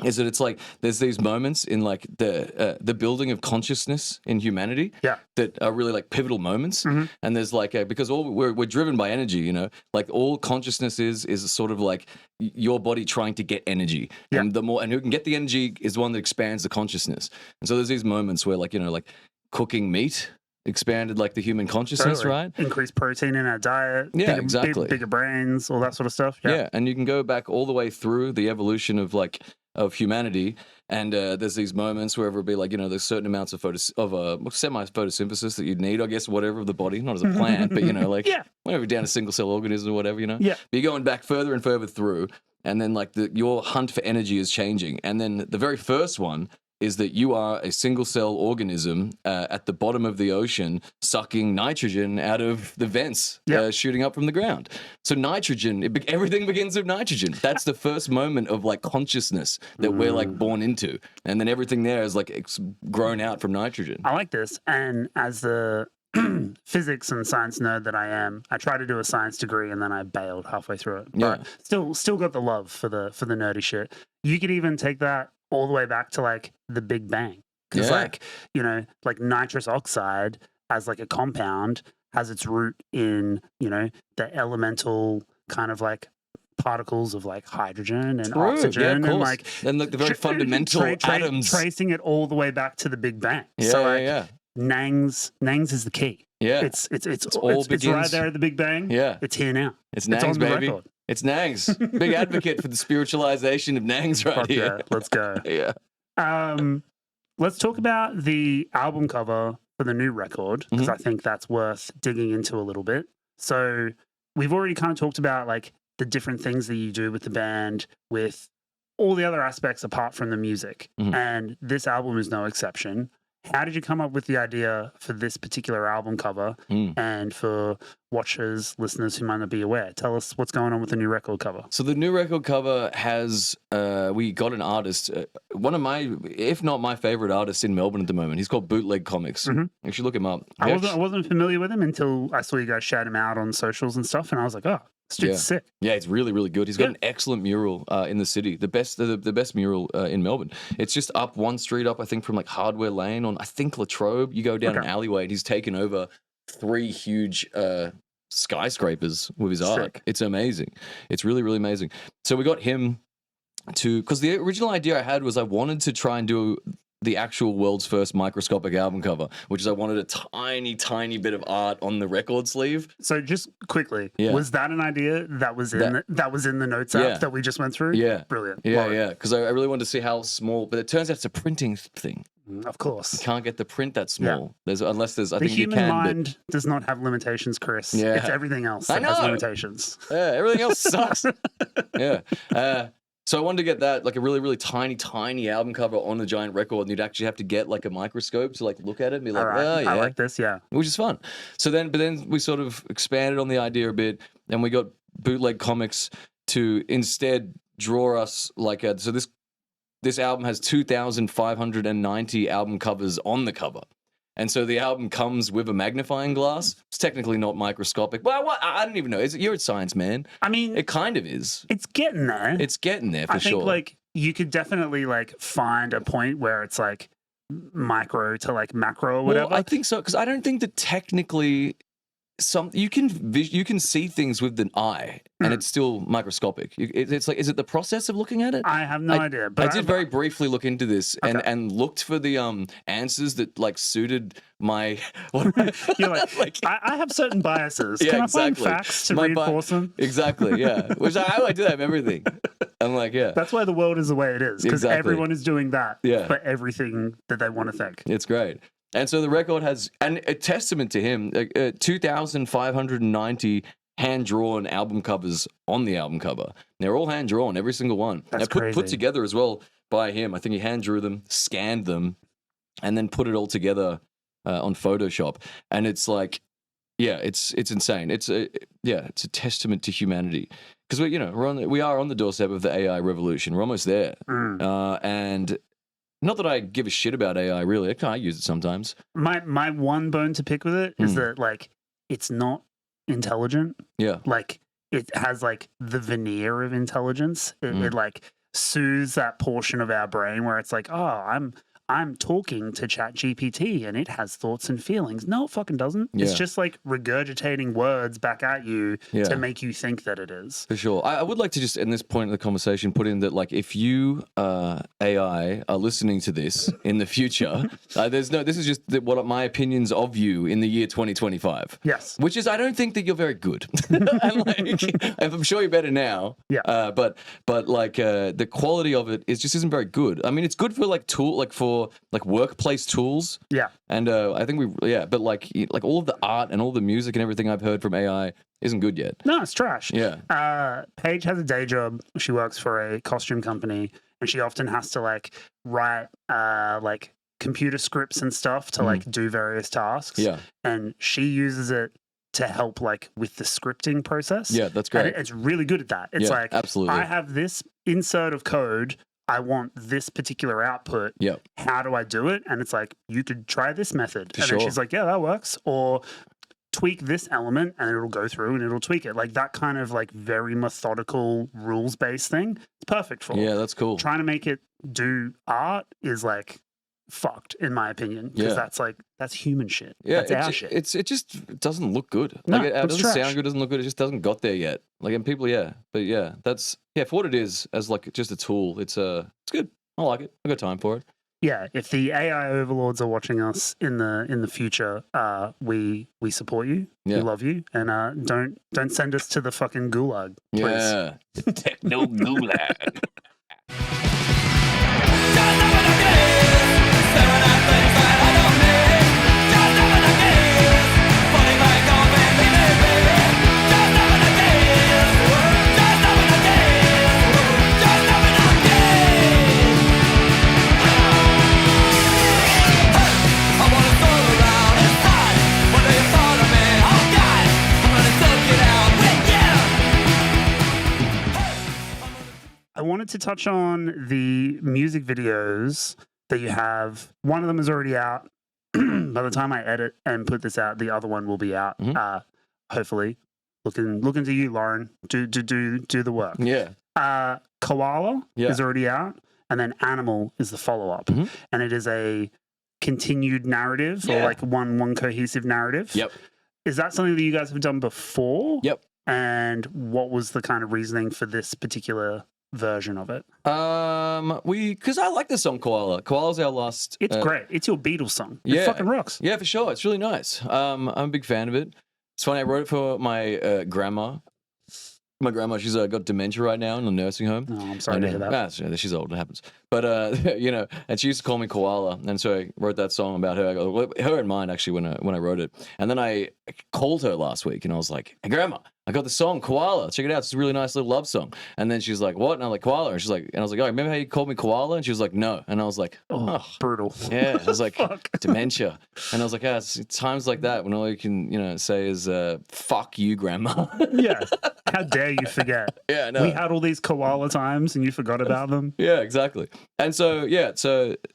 that it's like there's these moments in like the building of consciousness in humanity that are really like pivotal moments. Mm-hmm. And there's like because we're driven by energy, you know, like all consciousness is sort of like your body trying to get energy, and who can get the energy is the one that expands the consciousness. And so there's these moments where like, you know, like cooking meat expanded like the human consciousness, right? Increased protein in our diet. Exactly. Bigger brains, all that sort of stuff. Yeah. And you can go back all the way through the evolution of humanity, and there's these moments where it'll be like, you know, there's certain amounts of semi-photosynthesis that you'd need, I guess, whatever, of the body, not as a plant, but, you know, like whatever, down to single-cell organism or whatever, you know? Yeah. But you're going back further and further through, and then like your hunt for energy is changing. And then the very first one is that you are a single-cell organism at the bottom of the ocean sucking nitrogen out of the vents shooting up from the ground. So nitrogen, everything begins with nitrogen. That's the first moment of like consciousness that we're like born into. And then everything there is like grown out from nitrogen. I like this. And as the physics and science nerd that I am, I tried to do a science degree and then I bailed halfway through it. Yeah. But still got the love for the nerdy shit. You could even take that all the way back to like the Big Bang. Because like, you know, like nitrous oxide as like a compound has its root in, you know, the elemental kind of particles of like hydrogen and oxygen and like and the very fundamental atoms. Tracing it all the way back to the Big Bang. Yeah, So Nangs is the key. Yeah. It's right there at the Big Bang. Yeah. It's here now. It's Nangs, on the baby. record. It's Nangs. Big advocate for the spiritualization of Nangs right Fuck here. yeah, let's go. Yeah. Let's talk about the album cover for the new record, because I think that's worth digging into a little bit. So we've already kind of talked about like the different things that you do with the band, with all the other aspects apart from the music. And this album is no exception. How did you come up with the idea for this particular album cover? And for watchers, listeners who might not be aware, tell us what's going on with the new record cover. So the new record cover has, we got an artist, one of my, if not my favorite artists in Melbourne at the moment. He's called Bootleg Comics. You should look him up. I wasn't familiar with him until I saw you guys shout him out on socials and stuff, and I was like, oh, this dude's sick. Yeah, it's really, really good. He's got an excellent mural in the city, the best mural in Melbourne. It's just up one street up, I think, from like Hardware Lane on, I think, Latrobe. You go down an alleyway and he's taken over 3 huge skyscrapers with his art. It's amazing. It's really, really amazing. So we got him to, because the original idea I had was I wanted to try and do the actual world's first microscopic album cover, which is I wanted a tiny bit of art on the record sleeve. So just quickly, was that an idea that was in the notes app that we just went through? Yeah. Brilliant. Yeah. Because I really wanted to see how small, but it turns out it's a printing thing. Of course. You can't get the print that small. Unless there's, I the think you can. The human mind does not have limitations, Chris. Yeah. It's everything else that has limitations. Yeah, everything else sucks. Yeah. So I wanted to get that, like a really, really tiny album cover on a giant record, and you'd actually have to get like a microscope to like look at it and be like, oh yeah, I like this, which is fun. So then, but then we sort of expanded on the idea a bit, and we got Bootleg Comics to instead draw us like a. So this album has 2,590 album covers on the cover. And so the album comes with a magnifying glass. It's technically not microscopic. Well, I don't even know. You're a science man. I mean, it kind of is. It's getting there. It's getting there for sure. I think like you could definitely like find a point where it's like micro to like macro or whatever. Well, I think so, because I don't think that technically you can see things with the eye and it's still microscopic. It's like, is it the process of looking at it? I have no idea. But I did very briefly look into this and looked for the answers that like suited my. You're like I have certain biases. Can I find facts to reinforce them? Exactly. Yeah. Which I do have everything. I'm like, yeah. That's why the world is the way it is, because everyone is doing that for everything that they want to think. It's great. And so the record has, and a testament to him, 2,590 hand-drawn album covers on the album cover. They're all hand-drawn, every single one. That's put together as well by him. I think he hand-drew them, scanned them, and then put it all together on Photoshop. And it's like, yeah, it's insane. It's a testament to humanity. Because we are on the doorstep of the AI revolution. We're almost there. And not that I give a shit about AI, really. I use it sometimes. My one bone to pick with it is that, like, it's not intelligent. Yeah. Like, it has, like, the veneer of intelligence. It like, soothes that portion of our brain where it's like, oh, I'm talking to ChatGPT and it has thoughts and feelings. No, it fucking doesn't. Yeah. It's just like regurgitating words back at you to make you think that it is. For sure. I would like to just, in this point of the conversation, put in that, like, if you, AI, are listening to this in the future, this is just what my opinions of you in the year 2025. Yes. Which is, I don't think that you're very good. I'm sure you're better now. Yeah. But the quality of it isn't very good. I mean, it's good for for workplace tools. Yeah. And I think but like all of the art and all the music and everything I've heard from AI isn't good yet. No, it's trash. Yeah. Paige has a day job. She works for a costume company, and she often has to like write like computer scripts and stuff to like do various tasks. Yeah. And she uses it to help like with the scripting process. Yeah, that's great. And it's really good at that. It's like, absolutely. I have this insert of code. I want this particular output. Yep. How do I do it? And it's like, you could try this method. For and sure. then she's like, yeah, that works. Or tweak this element and it'll go through and it'll tweak it. Like that kind of like very methodical rules-based thing. It's perfect for. Yeah, that's cool. Trying to make it do art is like fucked in my opinion, because that's human shit. Yeah, that's our shit. It just doesn't look good. No, Like it looks doesn't trash. sound good, doesn't look good. It just doesn't got there yet. Like, and people, but that's for what it is as like just a tool. It's good. I like it. I got time for it. Yeah, if the AI overlords are watching us in the future, we support you. Yeah. We love you, and don't send us to the fucking gulag, please. Yeah, techno gulag. I wanted to touch on the music videos that you have. One of them is already out. By the time I edit and put this out, the other one will be out. Mhm. Hopefully, looking to you, Lauren. Do the work. Yeah, Koala Yeah. is already out, and then Animal is the follow up, Mhm. and it is a continued narrative or Yeah. like one cohesive narrative. Yep. Is that something that you guys have done before? Yep. And what was the kind of reasoning for this particular version of it? Because I like the song Koala. Koala's our last. It's great. It's your Beatles song. It yeah. fucking rocks. Yeah, for sure. It's really nice. I'm a big fan of it. It's funny. I wrote it for my grandma. My grandma, she's got dementia right now in a nursing home. Oh, I'm sorry to hear that. She's old. It happens. But and she used to call me Koala, and so I wrote that song about her. I got her in mind actually when I wrote it, and then I called her last week, and I was like, "Hey, Grandma, I got the song Koala. Check it out. It's a really nice little love song." And then she's like, "What?" And I'm like, "Koala." And she's like, and I was like, "Oh, remember how you called me Koala?" And she was like, "No." And I was like, Oh, brutal. yeah. I was like, Fuck. dementia. And I was like, it's times like that when all you can, say is, fuck you, Grandma. Yeah. How dare you forget? Yeah, no. We had all these koala times and you forgot about them. Yeah, exactly. And so,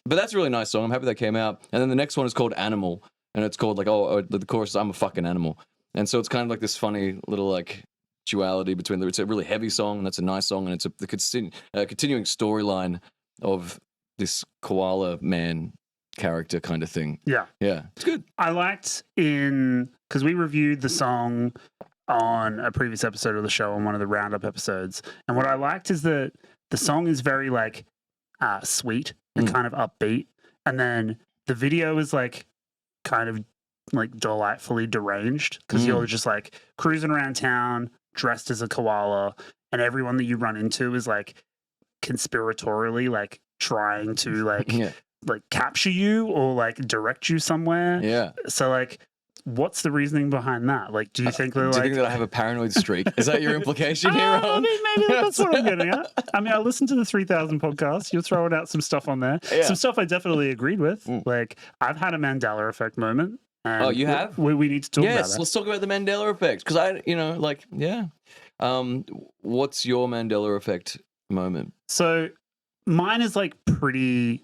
but that's a really nice song. I'm happy that came out. And then the next one is called Animal. And it's called like, the chorus is I'm a fucking animal. And so it's kind of like this funny little like duality between it's a really heavy song and that's a nice song. And it's the continuing storyline of this koala man character kind of thing. Yeah. Yeah, it's good. I liked because we reviewed the song on a previous episode of the show, on one of the roundup episodes. And what I liked is that the song is very like sweet and kind of upbeat. And then the video is like kind of like delightfully deranged because you're just like cruising around town dressed as a koala, and everyone that you run into is like conspiratorially like trying to like like capture you or like direct you somewhere. Yeah. So like, what's the reasoning behind that? Like, do you think they're Do you like? think that I have a paranoid streak? Is that your implication here, Ron? I mean, maybe that's what I'm getting at. I mean, I listened to the 3000 podcast. You're throwing out some stuff on there. Yeah. Some stuff I definitely agreed with. Like, I've had a Mandela Effect moment. And Oh, you have? We need to talk about Yes, that. let's talk about the Mandela Effect. Because what's your Mandela Effect moment? So mine is like pretty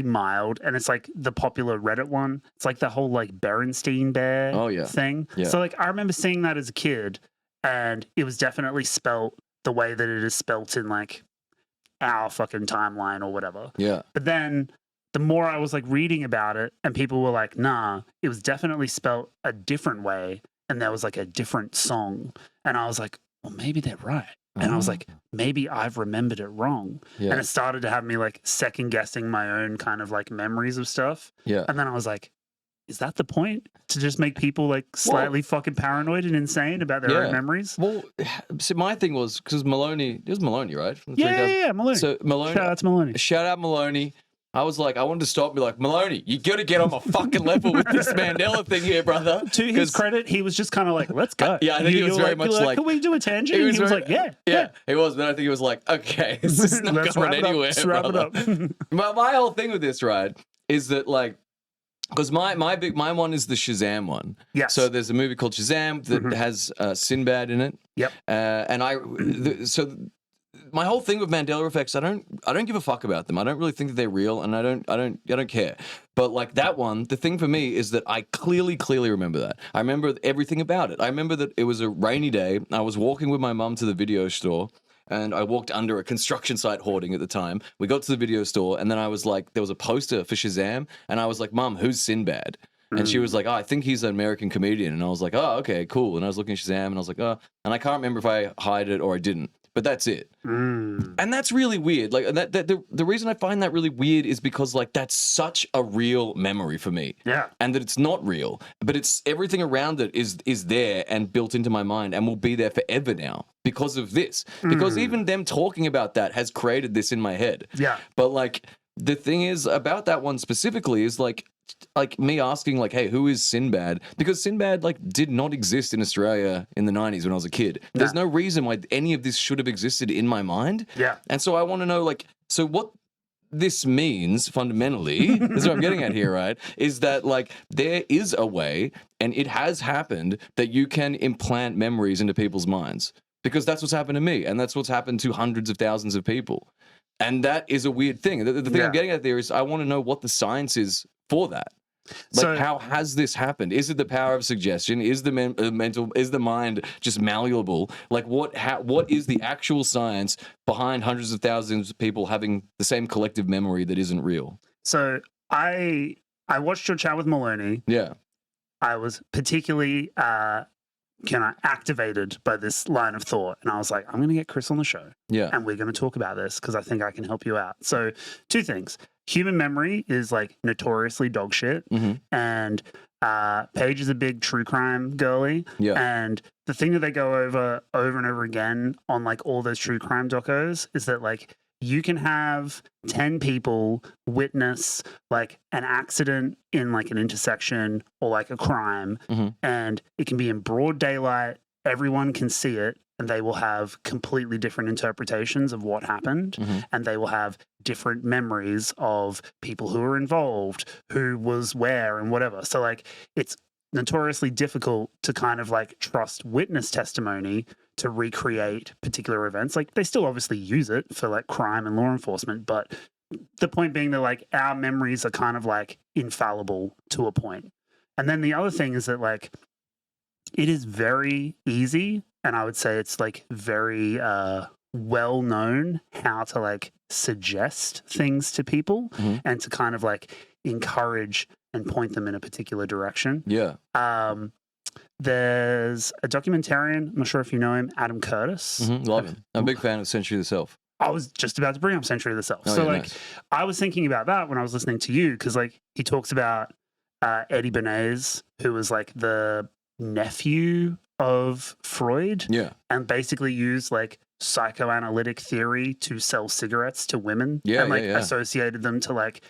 mild, and it's like the popular Reddit one. It's like the whole like Berenstein Bear thing. Yeah. So like I remember seeing that as a kid, and it was definitely spelt the way that it is spelt in like our fucking timeline or whatever. Yeah. But then the more I was like reading about it, and people were like, nah, it was definitely spelt a different way, and there was like a different song. And I was like, well, maybe they're right. And I was like, maybe I've remembered it wrong. Yeah. And it started to have me like second guessing my own kind of like memories of stuff. Yeah. And then I was like, is that the point? To just make people like slightly fucking paranoid and insane about their own memories? Well, see, my thing was because it was Maloney, right? From the Yeah, 3000. yeah, Maloney. So Maloney, Shout out to Maloney. Shout out Maloney. I was like, I wanted to stop and be like, Maloney, you got to get on my fucking level with this Mandela thing here, brother. To his credit, he was just kind of like, let's go. Yeah, I think he was very much like, can we do a tangent? And he was like, yeah. He was, but I think he was like, okay, this is not Let's going wrap it up. anywhere. Let's wrap it brother. up. my whole thing with this, right, is that like, because my one is the Shazam one. Yes. So there's a movie called Shazam that has Sinbad in it. Yep. And my whole thing with Mandela effects, I don't give a fuck about them. I don't really think that they're real, and I don't care. But like that one, the thing for me is that I clearly remember that. I remember everything about it. I remember that it was a rainy day. I was walking with my mum to the video store. And I walked under a construction site hoarding at the time. We got to the video store, and then I was like, there was a poster for Shazam, and I was like, Mum, who's Sinbad? And she was like, oh, I think he's an American comedian. And I was like, oh, okay, cool. And I was looking at Shazam, and I was like, oh, and I can't remember if I hide it or I didn't. But that's it. And that's really weird. Like the reason I find that really weird is because like that's such a real memory for me. Yeah. And that it's not real, but it's everything around it is there and built into my mind and will be there forever now because of this. Because even them talking about that has created this in my head. Yeah. But like the thing is about that one specifically is like me asking like, hey, who is Sinbad? Because Sinbad like did not exist in Australia in the 90s when I was a kid. There's no reason why any of this should have existed in my mind. Yeah. And so I want to know like, so what this means fundamentally, this is what I'm getting at here, right? Is that like there is a way, and it has happened, that you can implant memories into people's minds. Because that's what's happened to me, and that's what's happened to hundreds of thousands of people. And that is a weird thing. The thing I'm getting at there is I want to know what the science is for that. Like, So- how has this happened? Is it the power of suggestion? Is the mental? Is the mind just malleable? Like, what is the actual science behind hundreds of thousands of people having the same collective memory that isn't real? So I watched your chat with Maloney. Yeah. I was particularly activated by this line of thought, and I was like, I'm going to get Chris on the show, Yeah. and we're going to talk about this because I think I can help you out. So, two things: human memory is like notoriously dog shit, and Paige is a big true crime girly. Yeah. And the thing that they go over and over again on like all those true crime docos is that like you can have 10 people witness like an accident in like an intersection or like a crime, and it can be in broad daylight. Everyone can see it, and they will have completely different interpretations of what happened, and they will have different memories of people who were involved, who was where, and whatever. So like it's notoriously difficult to kind of like trust witness testimony to recreate particular events. Like they still obviously use it for like crime and law enforcement, but the point being that like our memories are kind of like infallible to a point. And then the other thing is that like it is very easy, and I would say it's like very well known how to like suggest things to people and to kind of like encourage and point them in a particular direction. Yeah. There's a documentarian, I'm not sure if you know him, Adam Curtis. Love him. I'm a big fan of Century of the Self. I was just about to bring up Century of the Self. Oh, So yeah, like nice. I was thinking about that when I was listening to you, because like he talks about Eddie Bernays, who was like the nephew of Freud, and basically used like psychoanalytic theory to sell cigarettes to women, and like associated them to like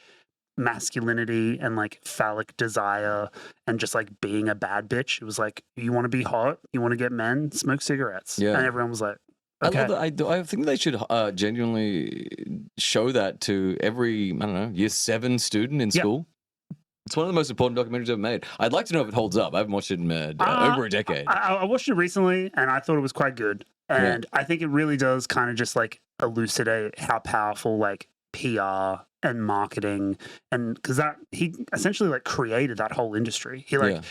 masculinity and like phallic desire and just like being a bad bitch. It was like, you want to be hot, you want to get men, smoke cigarettes. And everyone was like, okay. I love that. I think they should genuinely show that to every, I don't know, year 7 student in school. It's one of the most important documentaries ever made. I'd like to know if it holds up. I haven't watched it in over a decade. I watched it recently, and I thought it was quite good. And I think it really does kind of just like elucidate how powerful like PR and marketing, and because that he essentially like created that whole industry. He like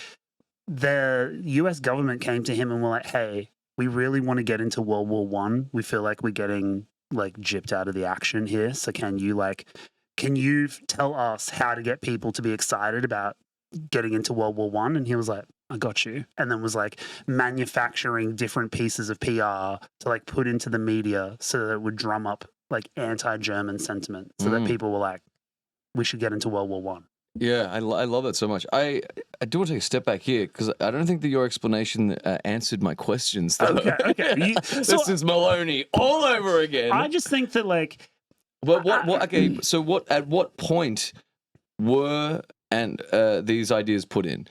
the US government came to him and were like, hey, we really want to get into World War One. We feel like we're getting like gypped out of the action here. So can you tell us how to get people to be excited about getting into World War One? And he was like, I got you. And then was like manufacturing different pieces of PR to like put into the media so that it would drum up like anti-German sentiment, so that people were like, we should get into World War One. Yeah, I love that so much. I do want to take a step back here because I don't think that your explanation answered my questions. Though. Okay. This is Maloney all over again. I just think that like, well, okay. So at what point were these ideas put in?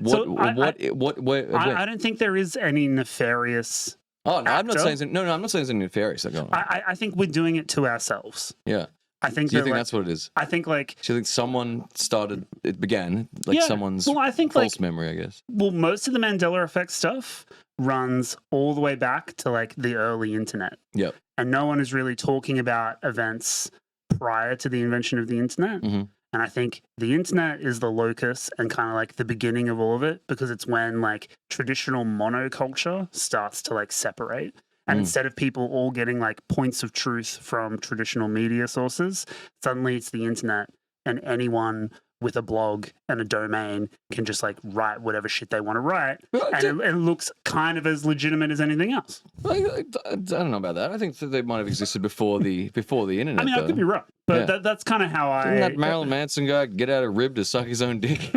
I don't think there is any nefarious. Oh no, I'm not actor. saying I'm not saying it's nefarious. I think we're doing it to ourselves. Yeah. I think. Do you think that's what it is? I think like. Do you think someone started? It began like someone's I think false like, memory, I guess. Well, most of the Mandela Effect stuff runs all the way back to like the early internet. Yep. And no one is really talking about events prior to the invention of the internet. Mm-hmm. And I think the internet is the locus and kind of like the beginning of all of it, because it's when like traditional monoculture starts to like separate. And instead of people all getting like points of truth from traditional media sources, suddenly it's the internet, and anyone with a blog and a domain can just like write whatever shit they want to write. And it looks kind of as legitimate as anything else. I don't know about that. I think that they might have existed before the internet. I mean, I could be wrong, but that's kind of how Didn't that Marilyn Manson guy get out a rib to suck his own dick?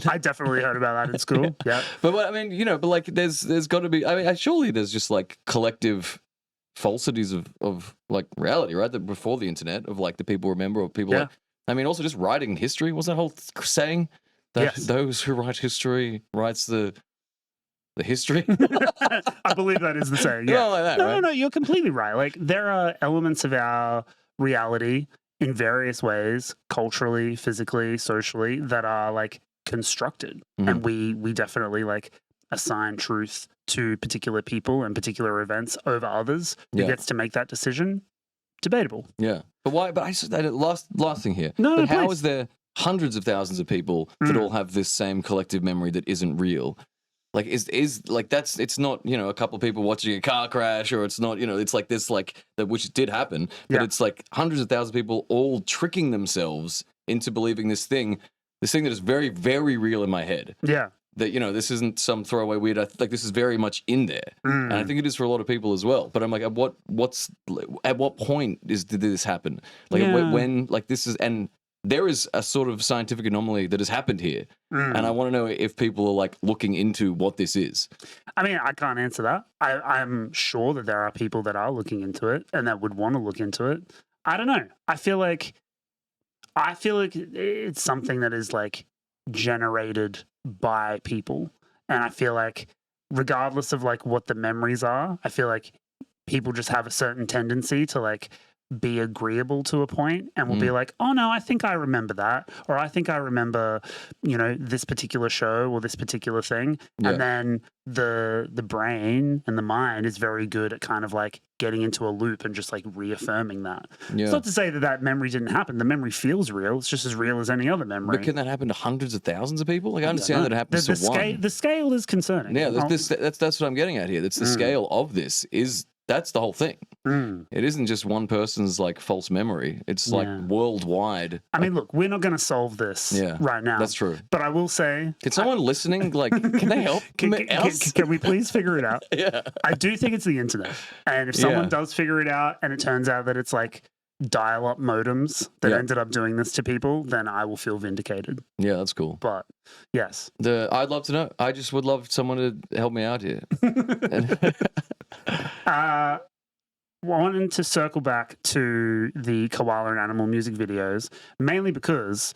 I definitely heard about that in school. Yeah. But I mean, but like there's got to be, I mean, surely there's just like collective falsities of like reality, right? That before the internet, of like the people remember, or people like, I mean, also just writing history. What's that whole saying? That those who write history writes the history? I believe that is the saying. Yeah. Like that, No, you're completely right. Like there are elements of our reality in various ways, culturally, physically, socially, that are like constructed. And we definitely like assign truth to particular people and particular events over others. Who gets to make that decision? Debatable. Yeah. But why? But I said that last thing here. No, how is there hundreds of thousands of people that all have this same collective memory that isn't real? Like is like that's, it's not, a couple of people watching a car crash, or it's not, it's like this, like that, which did happen, but it's like hundreds of thousands of people all tricking themselves into believing this thing that is very, very real in my head. Yeah. That, this isn't some throwaway weird, like this is very much in there. And I think it is for a lot of people as well. But I'm like, at what point did this happen? Like when like this is, and there is a sort of scientific anomaly that has happened here. And I want to know if people are like looking into what this is. I mean, I can't answer that. I'm sure that there are people that are looking into it and that would want to look into it. I don't know. I feel like it's something that is like generated by people, and I feel like regardless of like what the memories are, I feel like people just have a certain tendency to like be agreeable to a point, and will be like, oh no, I think I remember that, or I think I remember, this particular show or this particular thing. And then the brain and the mind is very good at kind of like getting into a loop and just like reaffirming that. It's not to say that memory didn't happen. The memory feels real. It's just as real as any other memory. But can that happen to hundreds of thousands of people? Like I understand that it happens to one. The scale is concerning. Yeah, that's what I'm getting at here. That's the scale of this is. That's the whole thing. It isn't just one person's like false memory. It's like worldwide. I mean, look, we're not going to solve this right now. That's true. But I will say, can someone listening, like, can they help? Can we please figure it out? I do think it's the internet. And if someone does figure it out and it turns out that it's like dial-up modems that ended up doing this to people, then I will feel vindicated. Yeah, that's cool. But yes, I'd love to know. I just would love someone to help me out here. Wanting to circle back to the Koala and Animal music videos, mainly because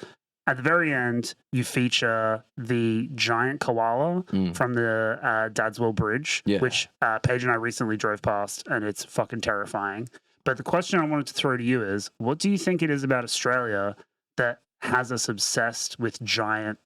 at the very end you feature the giant koala from the Dadswell Bridge, which Paige and I recently drove past, and it's fucking terrifying. But the question I wanted to throw to you is, what do you think it is about Australia that has us obsessed with giant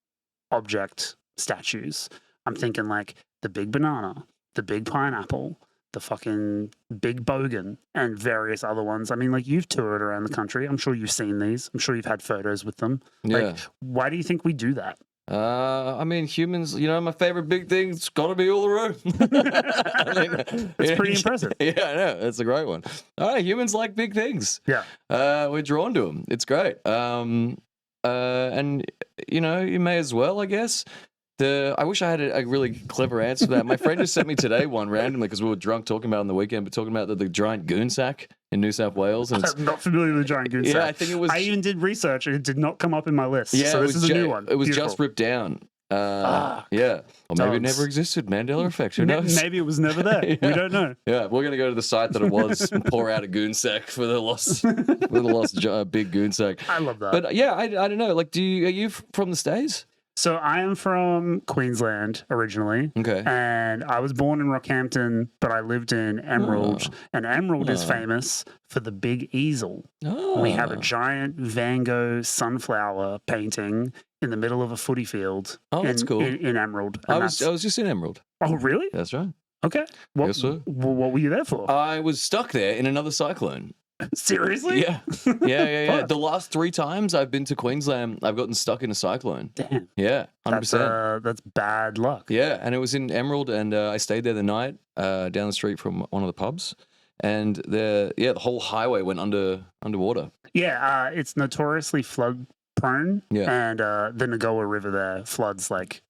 object statues? I'm thinking like the big banana, the big pineapple, the fucking big bogan, and various other ones. I mean, like, you've toured around the country. I'm sure you've seen these. I'm sure you've had photos with them. Like, why do you think we do that? I mean, humans, my favorite big thing's got to be Uluru. It's pretty impressive. Yeah, I know. That's a great one. All right, humans like big things. Yeah. We're drawn to them. It's great. And, you may as well, I guess. I wish I had a really clever answer to that. My friend just sent me today one randomly because we were drunk talking about it on the weekend, but talking about the giant goon sack in New South Wales. And I'm not familiar with the giant goon sack. Yeah, I think it was. I even did research and it did not come up in my list. Yeah, so this is a new one. It was just ripped down. Yeah. Or maybe it never existed. Mandela Effect. Who knows? Maybe it was never there. We don't know. Yeah, we're going to go to the site that it was and pour out a goon sack for the lost big goon sack. I love that. But yeah, I don't know. Like, are you from the States? So I am from Queensland originally. Okay. And I was born in Rockhampton, but I lived in Emerald. And Emerald is famous for the big easel. We have a giant Van Gogh sunflower painting in the middle of a footy field. Oh, that's cool. In Emerald. I was just in Emerald. Oh, really? That's right. Okay. What, Yes, sir. what were you there for? I was stuck there in another cyclone. Seriously? Yeah. Yeah. Fuck. The last 3 times I've been to Queensland, I've gotten stuck in a cyclone. Damn. Yeah, 100%. That's bad luck. Yeah, and it was in Emerald, and I stayed there the night down the street from one of the pubs, and the whole highway went underwater. Yeah, it's notoriously flood prone. Yeah. And the Nagoa River there floods like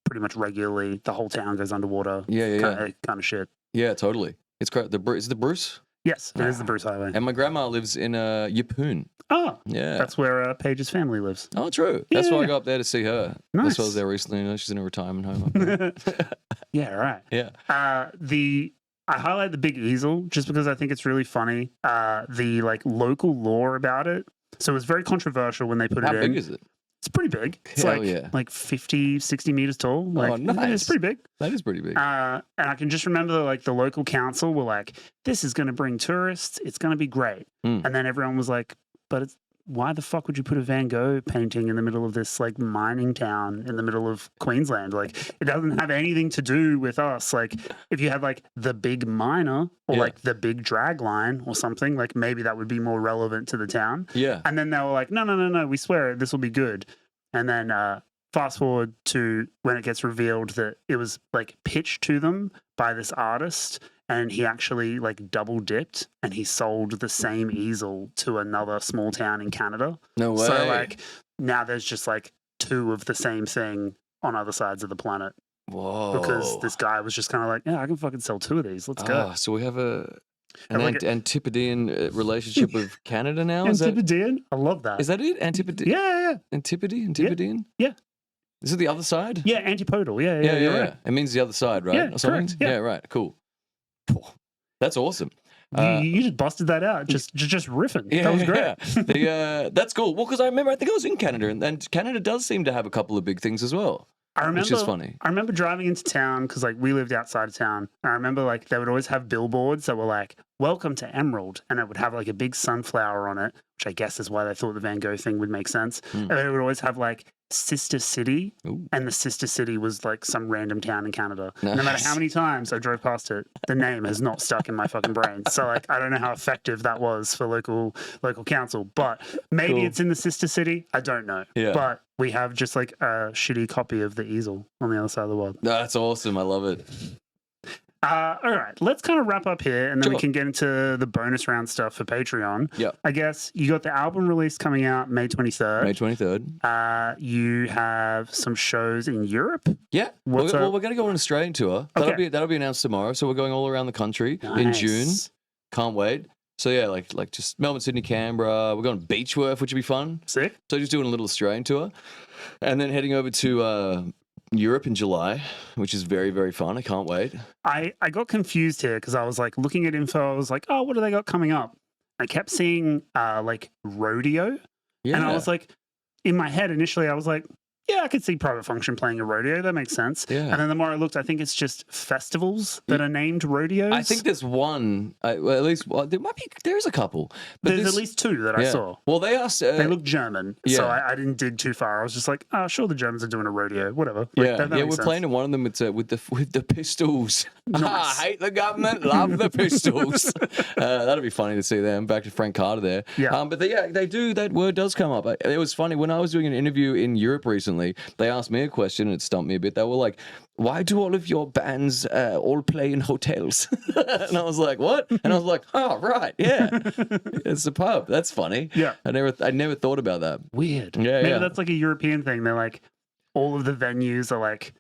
pretty much regularly. The whole town goes underwater. Yeah. Kind of shit. Yeah, totally. It's great. Is it the Bruce? Yes, it is the Bruce Highway. And my grandma lives in Yeppoon. Oh, Yeah. that's where Paige's family lives. Oh, true. That's why I Yeah. go up there to see her. Nice. That's why I was there recently. You know, she's in a retirement home up there. Yeah, right. Yeah. I highlight the big easel just because I think it's really funny. The like local lore about it. So it was very controversial when they put How it in. big is it? It's pretty big. It's Hell yeah. like 50, 60 meters tall. Like, nice. It's pretty big. That is pretty big. And I can just remember like the local council were like, this is going to bring tourists. It's going to be great. Mm. And then everyone was like, but why the fuck would you put a Van Gogh painting in the middle of this like mining town in the middle of Queensland? Like it doesn't have anything to do with us. Like if you had like the big miner or Yeah. like the big drag line or something, like maybe that would be more relevant to the town. Yeah. And then they were like, no, we swear this will be good. And then fast forward to when it gets revealed that it was like pitched to them by this artist, and he actually like double dipped and he sold the same easel to another small town in Canada. No way. So like now there's just like 2 of the same thing on other sides of the planet Whoa. because this guy was just kind of like, yeah, I can fucking sell 2 of these. Let's go. Ah, so we have an like Antipodean relationship with Canada now? Is that Antipodean? I love that. it? Antipodean? Yeah. Antipodean? Yeah. Is it the other side? Yeah, antipodal. Yeah. You're right. It means the other side, right? Yeah, Or something? correct, yeah. Right. Cool. That's awesome. You just busted that out, just riffing. That was great. Yeah. That's cool. Well, because I think I was in Canada, and Canada does seem to have a couple of big things as well. I remember, which is funny. I remember driving into town because like we lived outside of town. And I remember like they would always have billboards that were like, welcome to Emerald. And it would have like a big sunflower on it, which I guess is why they thought the Van Gogh thing would make sense. And it would always have like Sister City. Ooh. And the Sister City was like some random town in Canada. Nice. No matter how many times I drove past it, the name has not stuck in my fucking brain. So like I don't know how effective that was for local council. But maybe Cool. it's in the Sister City. I don't know. Yeah. But we have just like a shitty copy of the easel on the other side of the world. That's awesome. I love it. All right, let's kind of wrap up here and then we Sure. can get into the bonus round stuff for Patreon. Yep. I guess you got the album release coming out May 23rd. May 23rd. You have some shows in Europe. Yeah. What's Well, up? we're going to go on an Australian tour. Okay. That'll be announced tomorrow. So we're going all around the country in Nice. June. Can't wait. So yeah, like just Melbourne, Sydney, Canberra. We're going to Beechworth, which would be fun. Sick. So just doing a little Australian tour, and then heading over to Europe in July, which is very, very fun. I can't wait. I got confused here because I was like looking at info. I was like, oh, what do they got coming up? I kept seeing like rodeo. Yeah. And I was like, in my head initially, I was like, yeah, I could see Private Function playing a rodeo. That makes sense. Yeah. And then the more I looked, I think it's just festivals that are named rodeos. I think there's one. Well, at least there's a couple. But There's this- at least 2 that I yeah. saw. Well, they asked. They look German, so yeah. I didn't dig too far. I was just like, oh, sure, the Germans are doing a rodeo, whatever. Like, Yeah, that we're makes sense. playing in one of them with the pistols. Nice. Hate the government, love the pistols. That'll be funny to see them. Back to Frank Carter there. Yeah. But they do. That word does come up. It was funny when I was doing an interview in Europe recently. They asked me a question and it stumped me a bit. They were like, "Why do all of your bands all play in hotels?" And I was like, "What?" And I was like, "Oh, right, yeah, it's a pub. That's funny." Yeah. I never thought about that. Weird. Yeah, Maybe yeah. that's like a European thing. They're like, all of the venues are like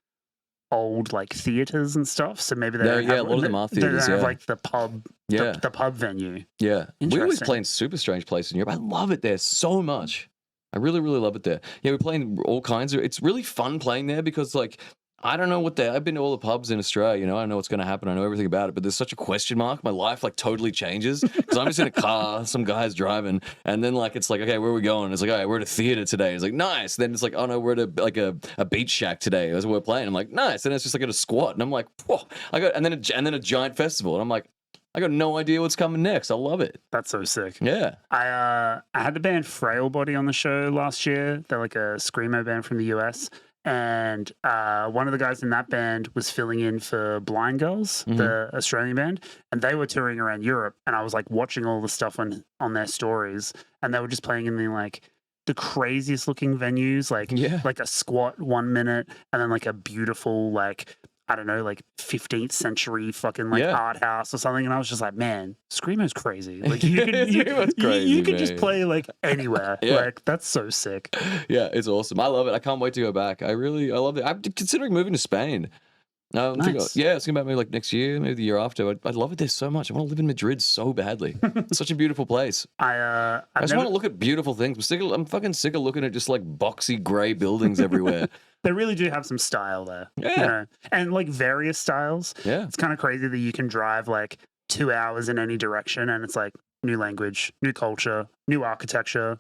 old like theaters and stuff. So maybe they Yeah, don't yeah, have, a lot of them are they don't theaters, have yeah. like the pub, Yeah. the pub venue. Yeah. We always Interesting. play in super strange places in Europe. I love it there so much. I really, really love it there. Yeah, we're playing all kinds of. It's really fun playing there because, like, I don't know what I've been to all the pubs in Australia. You know, I know what's going to happen. I know everything about it, but there's such a question mark. My life like totally changes because I'm just in a car, some guy's driving, and then like it's like, okay, where are we going? It's like, all right, we're at a theater today. It's like, nice. Then it's like, oh no, we're at a beach shack today. That's what we're playing. I'm like, nice. And it's just like at a squat, and I'm like, whoa. And then a giant festival, and I'm like, I got no idea what's coming next. I love it. That's so sick. Yeah. I had the band Frail Body on the show last year. They're like a screamo band from the US. and one of the guys in that band was filling in for Blind Girls, Mm-hmm. the Australian band, and they were touring around Europe. And I was like watching all the stuff on their stories, and they were just playing in the craziest looking venues, like a squat 1 minute, and then like a beautiful I don't know, 15th century fucking art house or something. And I was just like, man, Screamo's crazy. Like you could just play anywhere. Yeah. That's so sick. Yeah, it's awesome. I love it. I can't wait to go back. I love it. I'm considering moving to Spain. Nice. It's gonna be maybe next year, maybe the year after. I'd love it there so much. I want to live in Madrid so badly. It's such a beautiful place. I just want to look at beautiful things. I'm fucking sick of looking at just boxy grey buildings everywhere. They really do have some style there. Yeah. You know? And various styles. Yeah. It's kind of crazy that you can drive 2 hours in any direction and it's new language, new culture, new architecture,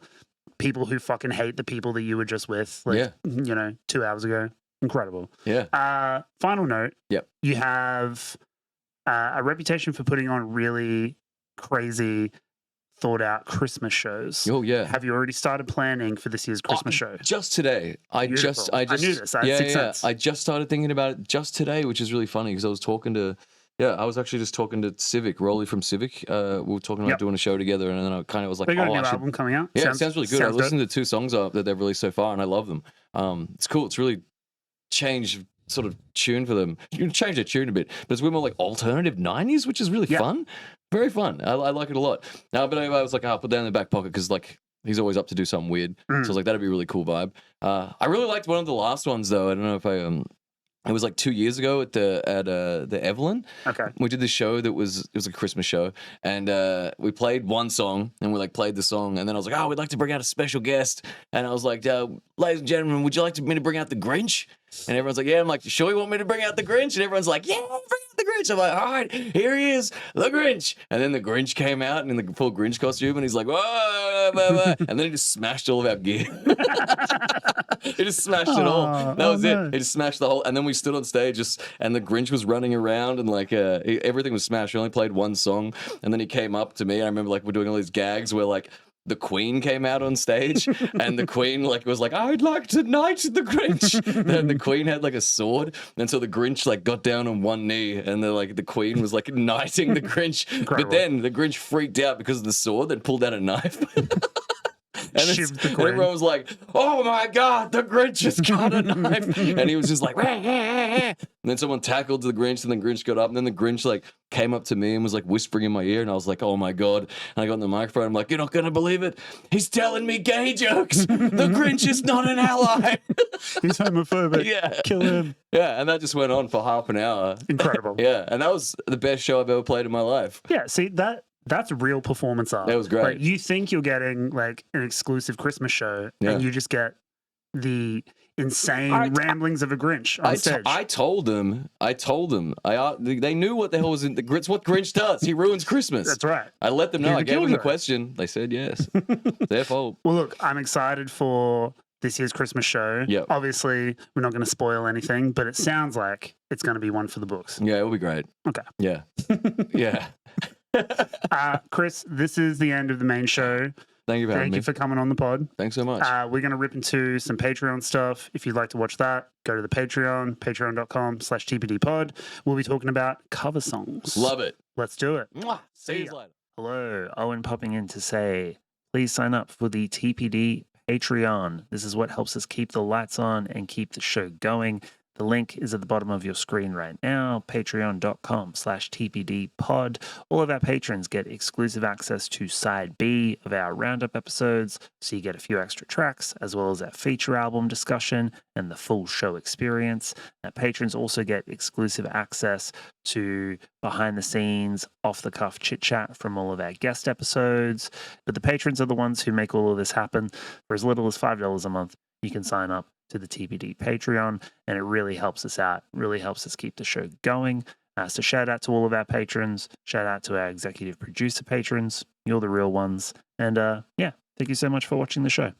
people who fucking hate the people that you were just with 2 hours ago. Incredible. Yeah. Final note. Yep. You have a reputation for putting on really crazy thought out Christmas shows. Oh yeah. Have you already started planning for this year's Christmas show? Just today. I knew this. I had 6 cents. I just started thinking about it just today, which is really funny because I was actually just talking to Civic, Rolly from Civic. We were talking about doing a show together, and then I kind of was like, they got a new album coming out. Yeah, it sounds really good. I listened to 2 songs that they've released so far, and I love them. It's cool. It's really changed sort of tune for them. You can change their tune a bit, but it's way more alternative 90s, which is really fun. Very fun. I like it a lot. But anyway, I was like, I'll put that in the back pocket because he's always up to do something weird. So I was like, that'd be a really cool vibe. I really liked one of the last ones though. I don't know if it was 2 years ago at the Evelyn. Okay. We did this show it was a Christmas show, and we played one song, and we played the song, and then I was like, we'd like to bring out a special guest, and I was like, ladies and gentlemen, would you like me to bring out the Grinch? And everyone's like, yeah. I'm like, sure you want me to bring out the Grinch? And everyone's like, yeah, bring out the Grinch. I'm like, all right, here he is, the Grinch. And then the Grinch came out in the full Grinch costume, and he's like, whoa, blah, blah. And then he just smashed all of our gear. He just smashed it all. That was it. He just smashed the whole. And then we stood on stage, and the Grinch was running around, and everything was smashed. We only played one song, and then he came up to me. And I remember we're doing all these gags where the Queen came out on stage, and the Queen was like, I'd like to knight the Grinch. And the Queen had a sword, and so the Grinch got down on one knee, and the Queen was knighting the Grinch. Incredible. But then the Grinch freaked out because of the sword, then pulled out a knife. And everyone was like, oh my God, the Grinch has got a knife. And he was just like, and then someone tackled the Grinch, and then Grinch got up, and then the Grinch came up to me and was whispering in my ear, and I was like, oh my God. And I got on the microphone, I'm like, you're not going to believe it. He's telling me gay jokes. The Grinch is not an ally. He's homophobic. Yeah. Kill him. Yeah, and that just went on for half an hour. Incredible. Yeah, and that was the best show I've ever played in my life. Yeah, see, that's real performance art. That was great. You think you're getting an exclusive Christmas show, and you just get the insane ramblings of a Grinch on stage. I told them. They knew what the hell was in the Grinch. What Grinch does. He ruins Christmas. That's right. I let them know. I gave them the question. They said yes. Their fault. Well, look, I'm excited for this year's Christmas show. Yep. Obviously, we're not going to spoil anything, but it sounds like it's going to be one for the books. Yeah, it'll be great. Okay. Yeah. Yeah. Chris, this is the end of the main show. Thank you for having me. Thank you for coming on the pod. Thanks so much. We're going to rip into some Patreon stuff. If you'd like to watch that, go to the Patreon, patreon.com/tpdpod. We'll be talking about cover songs. Love it. Let's do it. Mwah. See you later. Hello, Owen popping in to say, please sign up for the TPD Patreon. This is what helps us keep the lights on and keep the show going. The link is at the bottom of your screen right now, patreon.com/tpdpod. All of our patrons get exclusive access to Side B of our roundup episodes, so you get a few extra tracks, as well as our feature album discussion and the full show experience. Our patrons also get exclusive access to behind-the-scenes, off-the-cuff chit-chat from all of our guest episodes. But the patrons are the ones who make all of this happen. For as little as $5 a month, you can sign up to the TPD Patreon, and it really helps us out, really helps us keep the show going. So shout out to all of our patrons, shout out to our executive producer patrons, you're the real ones, and thank you so much for watching the show.